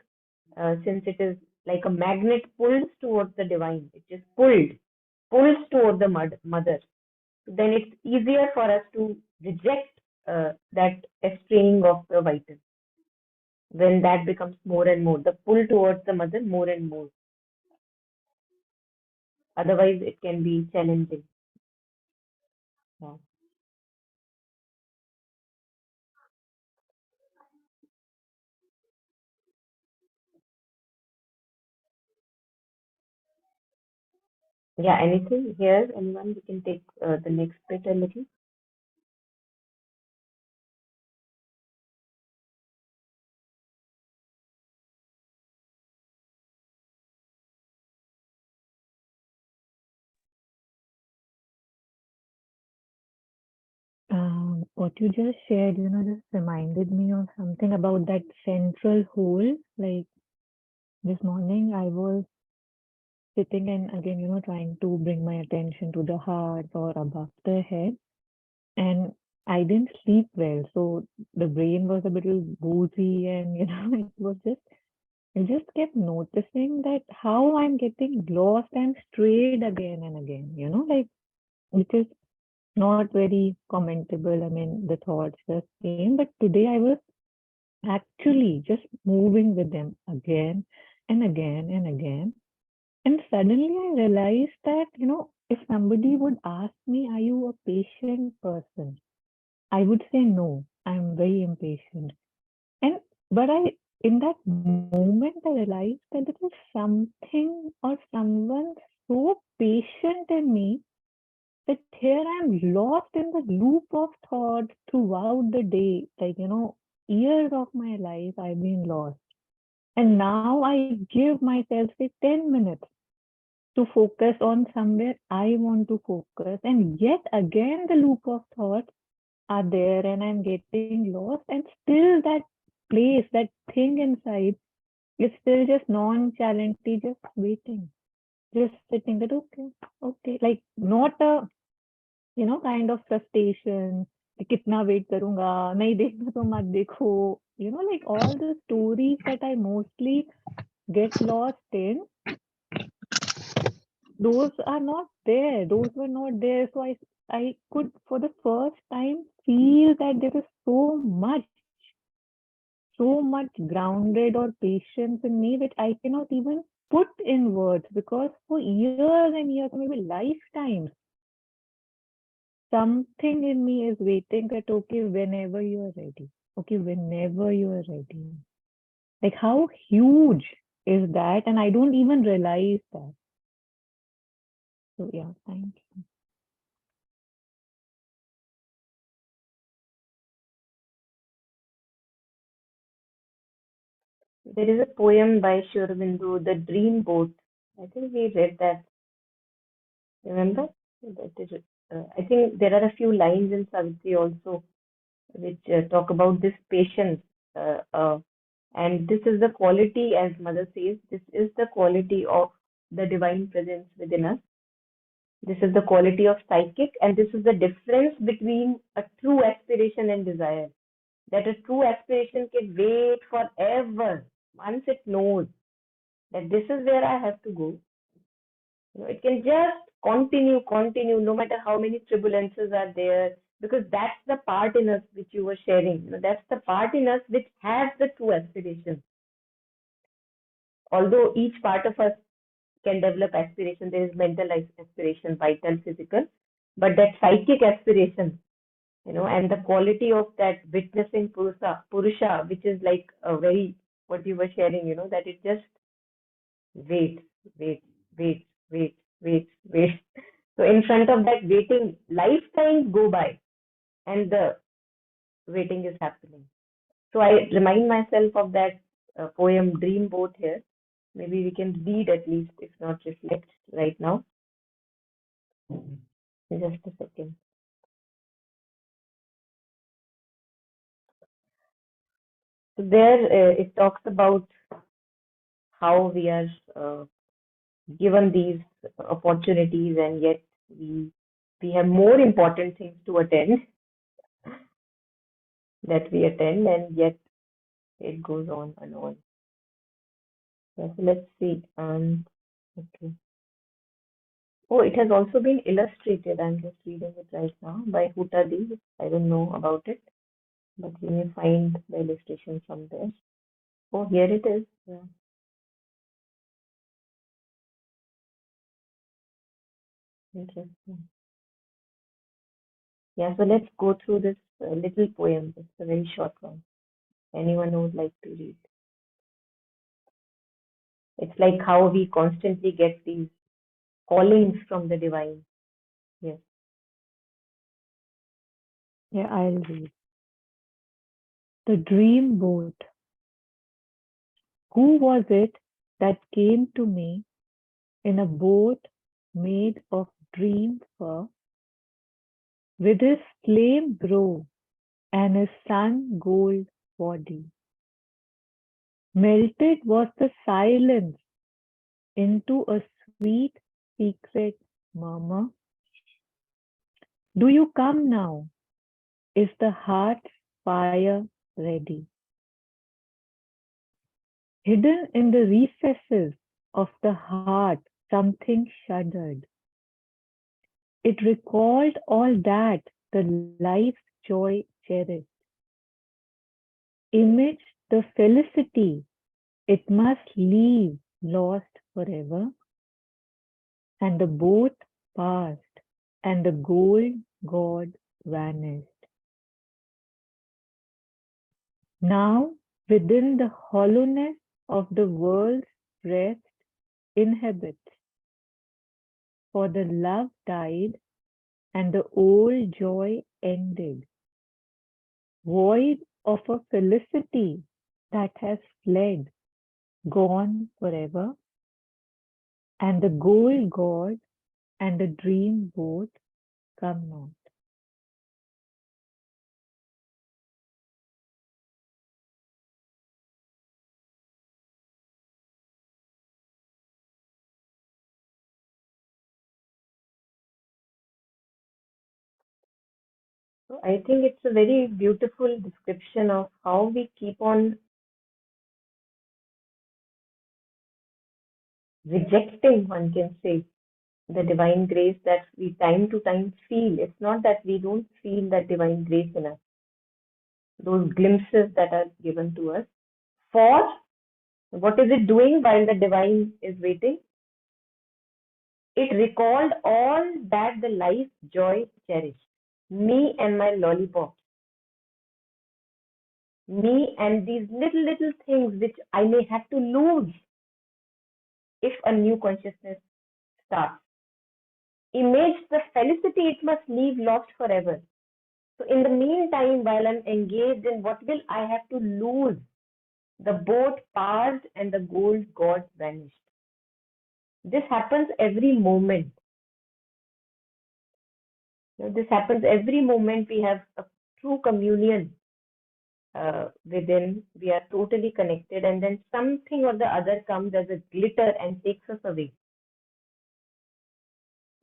Speaker 2: since it is like a magnet, pulls towards the divine. It is pulls toward the mother. Then it's easier for us to reject that estraying of the vital, when that becomes more and more, the pull towards the mother more and more. Otherwise, it can be challenging. Yeah. Yeah, anything here? Anyone? We can take the next bit a little.
Speaker 3: What you just shared, just reminded me of something about that central hole. Like this morning, I was sitting and again, trying to bring my attention to the heart or above the head. And I didn't sleep well. So the brain was a little woozy and, it was just, I just kept noticing that how I'm getting lost and strayed again and again, like, which is not very commentable. I mean, the thoughts just came, but today I was actually just moving with them again and again and again. And suddenly I realized that, if somebody would ask me, are you a patient person? I would say no, I'm very impatient. And but in that moment, I realized that there was something or someone so patient in me that here I'm lost in the loop of thoughts throughout the day. Like, years of my life, I've been lost. And now I give myself, say, 10 minutes to focus on somewhere I want to focus. And yet again, the loop of thoughts are there and I'm getting lost. And still that place, that thing inside is still just nonchalantly just waiting, just sitting that, okay, okay. Like not a, kind of frustration. कि कितना wait करूंगा नहीं देखना तो मत देखो, like all the stories that I mostly get lost in, those are not there, those were not there. So I could for the first time feel that there is so much grounded or patience in me which I cannot even put in words, because for years and years, maybe lifetimes, something in me is waiting that, okay, whenever you are ready. Okay, whenever you are ready. Like, how huge is that? And I don't even realize that. So, yeah, thank you.
Speaker 2: There is a poem by Sri Aurobindo, The Dream Boat. I think we read that. Remember? That is, I think there are a few lines in Savitri also which talk about this patience. And this is the quality, as Mother says, this is the quality of the divine presence within us. This is the quality of psychic, and this is the difference between a true aspiration and desire. That a true aspiration can wait forever once it knows that this is where I have to go. It can just continue, no matter how many turbulences are there, because that's the part in us which you were sharing. That's the part in us which has the true aspiration. Although each part of us can develop aspiration, there is mental aspiration, vital, physical, but that psychic aspiration, and the quality of that witnessing purusha, which is like a very, what you were sharing, that it just wait, wait, wait, wait, wait, wait. So in front of that waiting, lifetimes go by and the waiting is happening. So I remind myself of that poem Dream Boat here. Maybe we can read at least, if not reflect right now. Just a second. So there it talks about how we are given these opportunities, and yet we have more important things to attend that we attend, and yet it goes on and on. So let's see. Okay. Oh, it has also been illustrated. I'm just reading it right now by Hutadi. I don't know about it, but you may find the illustration from there. Oh, here it is. Yeah. Interesting. Yeah, so let's go through this little poem. It's a very short one. Anyone who would like to read? It's like how we constantly get these callings from the divine. Yes.
Speaker 10: Yeah, I'll read. The Dream Boat. Who was it that came to me in a boat made of dream fur, with his flame brow and his sun gold body? Melted was the silence into a sweet secret murmur. Do you come now? Is the heart's fire ready? Hidden in the recesses of the heart, something shuddered. It recalled all that the life's joy cherished. Imaged the felicity it must leave lost forever. And the boat passed, and the gold god vanished. Now, within the hollowness of the world's breast inhabits, for the love died and the old joy ended, void of a felicity that has fled, gone forever, and the gold god and the dream boat come not.
Speaker 2: So I think it's a very beautiful description of how we keep on rejecting, one can say, the divine grace that we time to time feel. It's not that we don't feel that divine grace in us, those glimpses that are given to us. For what is it doing while the divine is waiting? It recalled all that the life joy cherished. Me and my lollipop. Me and these little things which I may have to lose if a new consciousness starts. Image the felicity it must leave lost forever. So in the meantime, while I'm engaged in what will I have to lose, The boat passed and the gold god vanished. This happens every moment. This happens every moment we have a true communion within. We are totally connected, and then something or the other comes as a glitter and takes us away.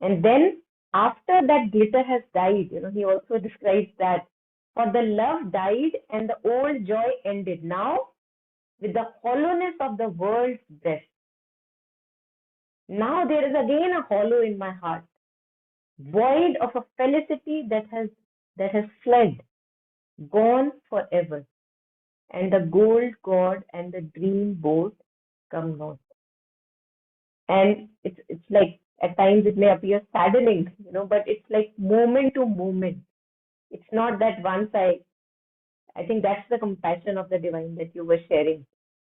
Speaker 2: And then after that glitter has died, he also describes that for the love died and the old joy ended. Now, with the hollowness of the world's breast, now there is again a hollow in my heart, void of a felicity that has fled, gone forever, and the gold god and the dream boat come not. And it's like at times it may appear saddening, but it's like moment to moment. It's not that once I think that's the compassion of the divine that you were sharing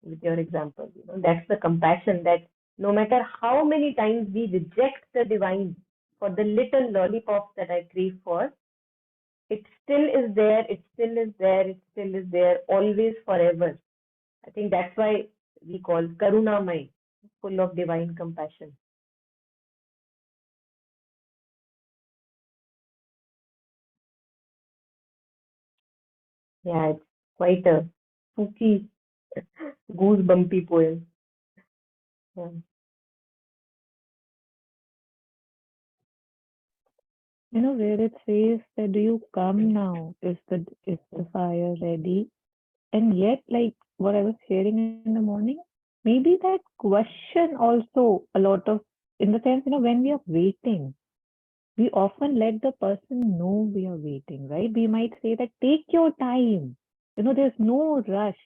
Speaker 2: with your example. That's the compassion that no matter how many times we reject the divine for the little lollipops that I crave for, it still is there, it still is there, it still is there, always, forever. I think that's why we call Karunamai, full of divine compassion. Yeah, it's quite a spooky, goosebumpy poem. Yeah.
Speaker 10: Where it says that do you come now? Is the fire ready? And yet, like what I was hearing in the morning, maybe that question also a lot of, in the sense, when we are waiting, we often let the person know we are waiting, right? We might say that take your time. There's no rush,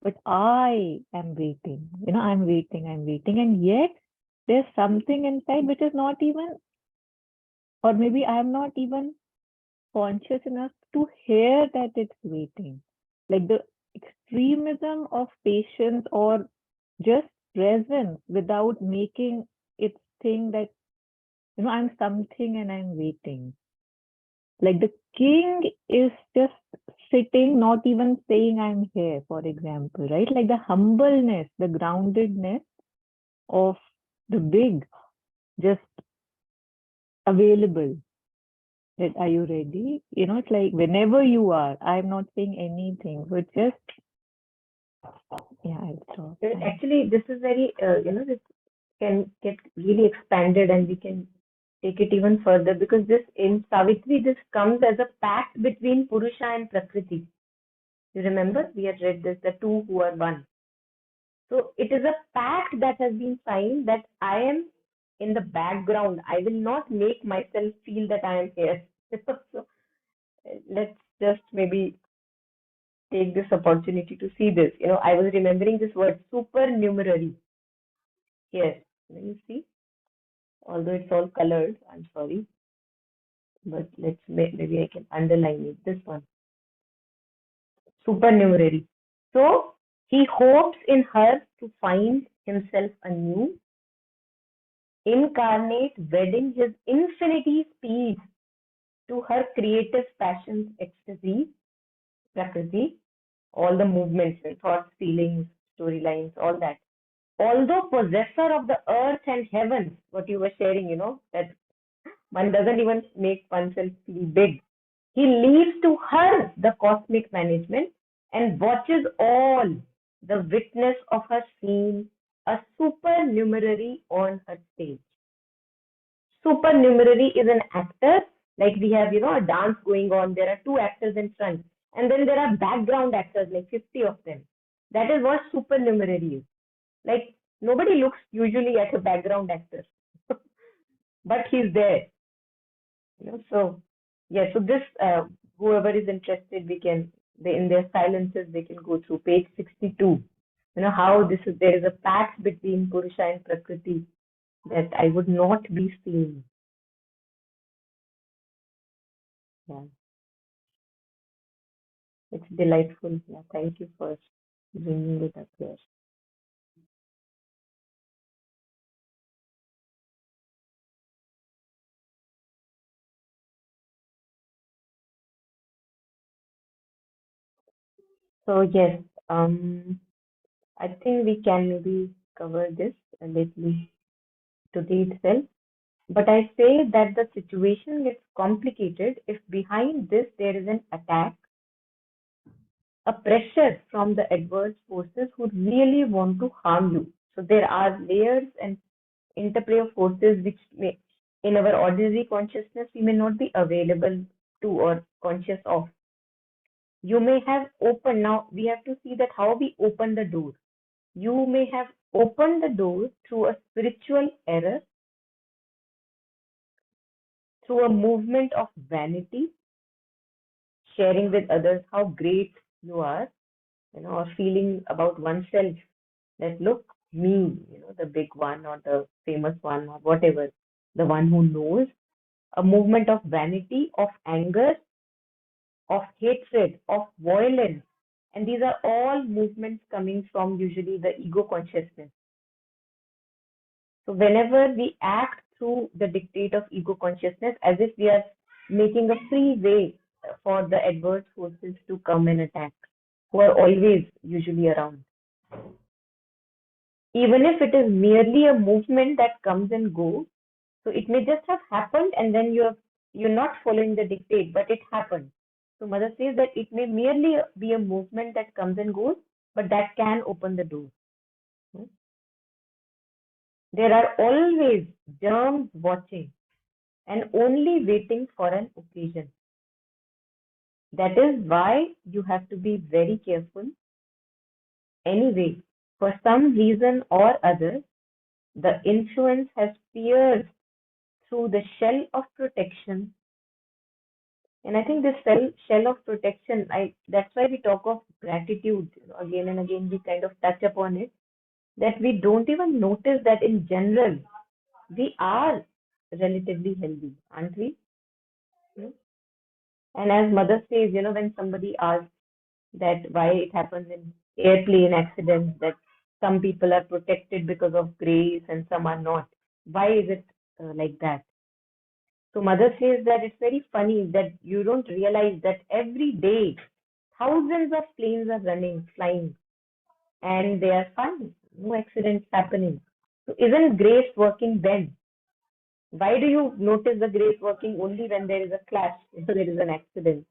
Speaker 10: but I am waiting. I'm waiting. And yet there's something inside which is not even, or maybe I'm not even conscious enough to hear that it's waiting. Like the extremism of patience or just presence without making it think that, I'm something and I'm waiting. Like the king is just sitting, not even saying I'm here, for example, right? Like the humbleness, the groundedness of the big, just available. That are you ready? It's like whenever you are. I'm not saying anything, but just yeah, I'll stop.
Speaker 2: Actually, this is very, this can get really expanded and we can take it even further because this in Savitri, this comes as a pact between Purusha and Prakriti. You remember? We had read this, the two who are one. So it is a pact that has been signed that I am in the background. I will not make myself feel that I am here. So let's just maybe take this opportunity to see this. I was remembering this word supernumerary here. You see, although it's all colored, I'm sorry, but maybe I can underline it. This one, supernumerary. So he hopes in her to find himself anew, incarnate, wedding his infinity speed to her creative passion's ecstasy, prakriti, all the movements and thoughts, feelings, storylines, all that. Although possessor of the earth and heavens, what you were sharing, that one doesn't even make oneself feel big. He leaves to her the cosmic management and watches all the witness of her scene, a supernumerary on her stage. Supernumerary is an actor, like we have, a dance going on. There are two actors in front, and then there are background actors, like 50 of them. That is what supernumerary is. Like nobody looks usually at a background actor, but he's there. So yeah. So this, whoever is interested, they in their silences they can go through page 62. How there is a pact between Purusha and Prakriti that I would not be seen. Yeah, it's delightful. Yeah, thank you for bringing it up here. So yes, I think we can maybe cover this a little today itself. But I say that the situation gets complicated if behind this there is an attack, a pressure from the adverse forces who really want to harm you. So there are layers and interplay of forces which may, in our ordinary consciousness, we may not be available to or conscious of. You may have opened, now we have to see that how we open the door. You may have opened the door through a spiritual error, through a movement of vanity, sharing with others how great you are, or feeling about oneself that look, me, the big one or the famous one or whatever, the one who knows, a movement of vanity, of anger, of hatred, of violence. And these are all movements coming from usually the ego consciousness. So whenever we act through the dictate of ego consciousness, as if we are making a free way for the adverse forces to come and attack, who are always usually around. Even if it is merely a movement that comes and goes, so it may just have happened and then you're not following the dictate, but it happened. So Mother says that it may merely be a movement that comes and goes, but that can open the door. There are always germs watching and only waiting for an occasion. That is why you have to be very careful. Anyway, for some reason or other, the influence has pierced through the shell of protection. And I think this shell of protection, that's why we talk of gratitude. Again and again, we kind of touch upon it, that we don't even notice that in general, we are relatively healthy, aren't we? And as Mother says, when somebody asks that why it happens in airplane accidents, that some people are protected because of grace and some are not. Why is it like that? So Mother says that it's very funny that you don't realize that every day thousands of planes are running, flying, and they are fine. No accidents happening. So isn't grace working then? Why do you notice the grace working only when there is a clash, there is an accident?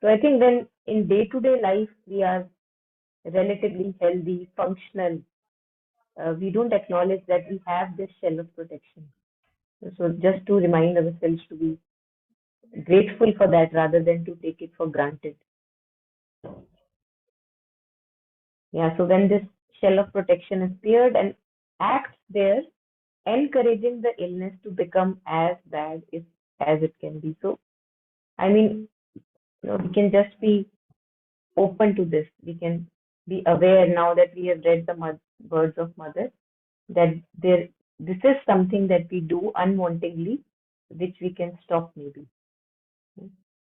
Speaker 2: So I think when in day-to-day life we are relatively healthy, functional, we don't acknowledge that we have this shell of protection. So just to remind ourselves to be grateful for that rather than to take it for granted. Yeah, so when this shell of protection is appeared and acts there, encouraging the illness to become as bad as it can be. So, I mean, we can just be open to this. We can be aware now that we have read the words of Mother, that this is something that we do unwantingly, which we can stop maybe,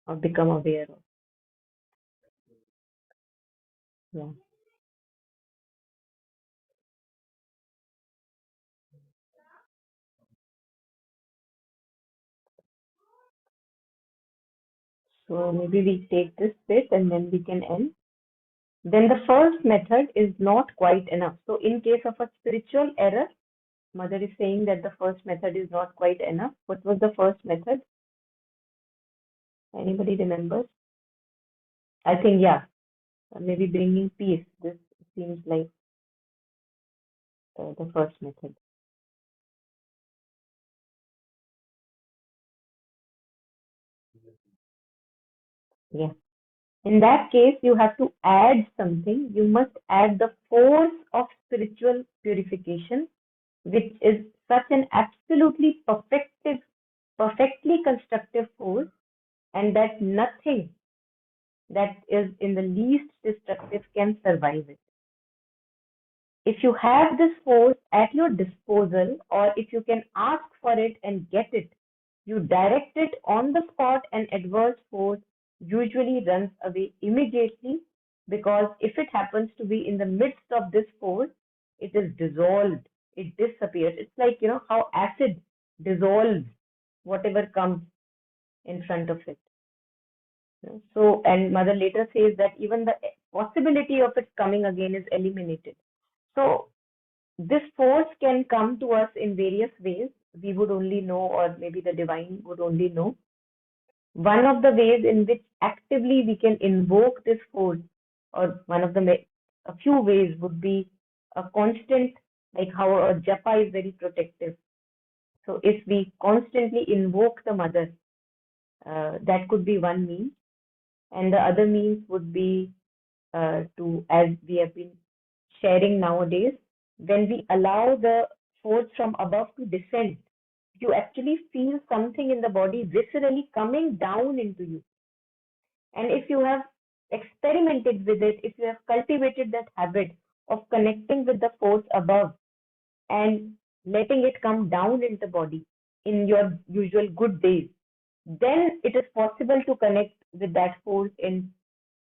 Speaker 2: or become aware of. Yeah. So maybe we take this bit and then we can end. Then the first method is not quite enough. So in case of a spiritual error, Mother is saying that the first method is not quite enough. What was the first method? Anybody remembers? I think, yeah, maybe bringing peace. This seems like the first method. Yeah. In that case, you have to add something. You must add the force of spiritual purification, which is such an absolutely perfectly constructive force, and that nothing that is in the least destructive can survive it. If you have this force at your disposal, or if you can ask for it and get it, you direct it on the spot, and adverse force usually runs away immediately, because if it happens to be in the midst of this force, it is dissolved, it disappears. It's like, how acid dissolves whatever comes in front of it. So, and Mother later says that even the possibility of it coming again is eliminated. So this force can come to us in various ways. We would only know, or maybe the divine would only know. One of the ways in which actively we can invoke this force, or a few ways, would be a constant, like how a japa is very protective. So if we constantly invoke the mother, that could be one means. And the other means would be as we have been sharing nowadays, when we allow the force from above to descend, you actually feel something in the body viscerally coming down into you. And if you have experimented with it, if you have cultivated that habit of connecting with the force above and letting it come down into the body in your usual good days, then it is possible to connect with that force in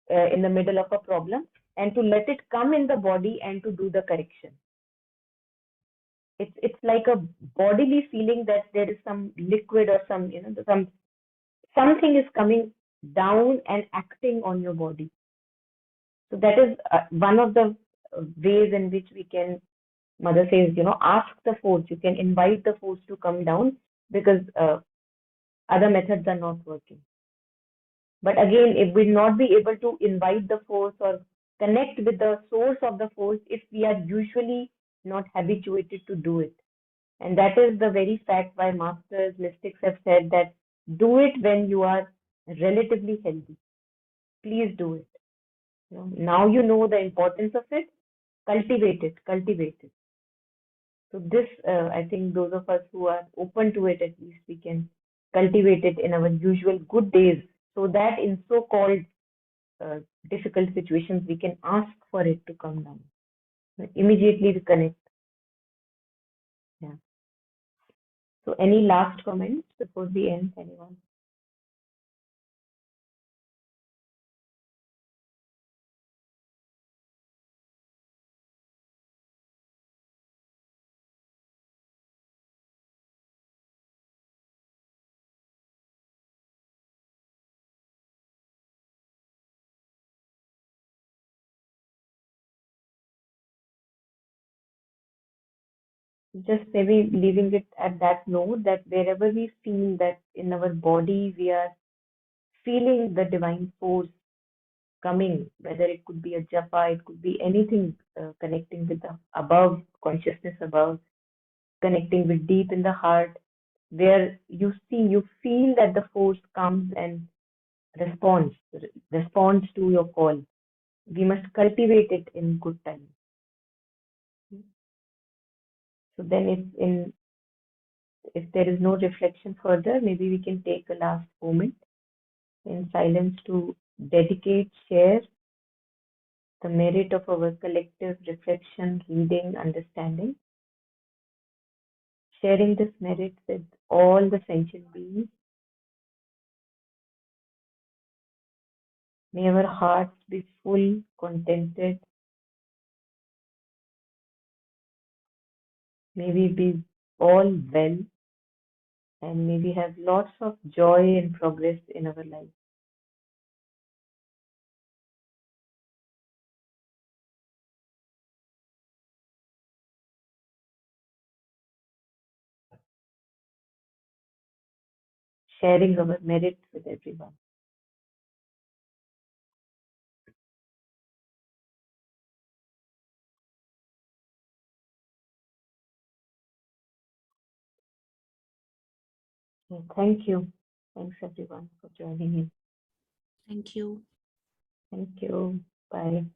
Speaker 2: the middle of a problem and to let it come in the body and to do the correction. It's like a bodily feeling that there is some liquid or something is coming down and acting on your body. So that is one of the ways in which we can, mother says, ask the force. You can invite the force to come down, because other methods are not working. But again, if we'll not be able to invite the force or connect with the source of the force if we are usually not habituated to do it. And that is the very fact why masters, mystics have said that do it when you are relatively healthy. Please do it. Now you know the importance of it. Cultivate it. Cultivate it. So this, I think those of us who are open to it, at least we can cultivate it in our usual good days, so that in so-called difficult situations, we can ask for it to come down. Immediately we connect. Yeah. So any last comments before we end, anyone? Just maybe leaving it at that note, that wherever we feel that in our body we are feeling the divine force coming, whether it could be a japa, it could be anything connecting with the above, consciousness above, connecting with deep in the heart, where you feel that the force comes and responds to your call. We must cultivate it in good time. So then if there is no reflection further, maybe we can take a last moment in silence to dedicate, share the merit of our collective reflection, reading, understanding, sharing this merit with all the sentient beings. May our hearts be full, contented. May we be all well, and may we have lots of joy and progress in our life. Sharing our merits with everyone. So thank you. Thanks everyone for joining in.
Speaker 7: Thank you.
Speaker 2: Thank you. Bye.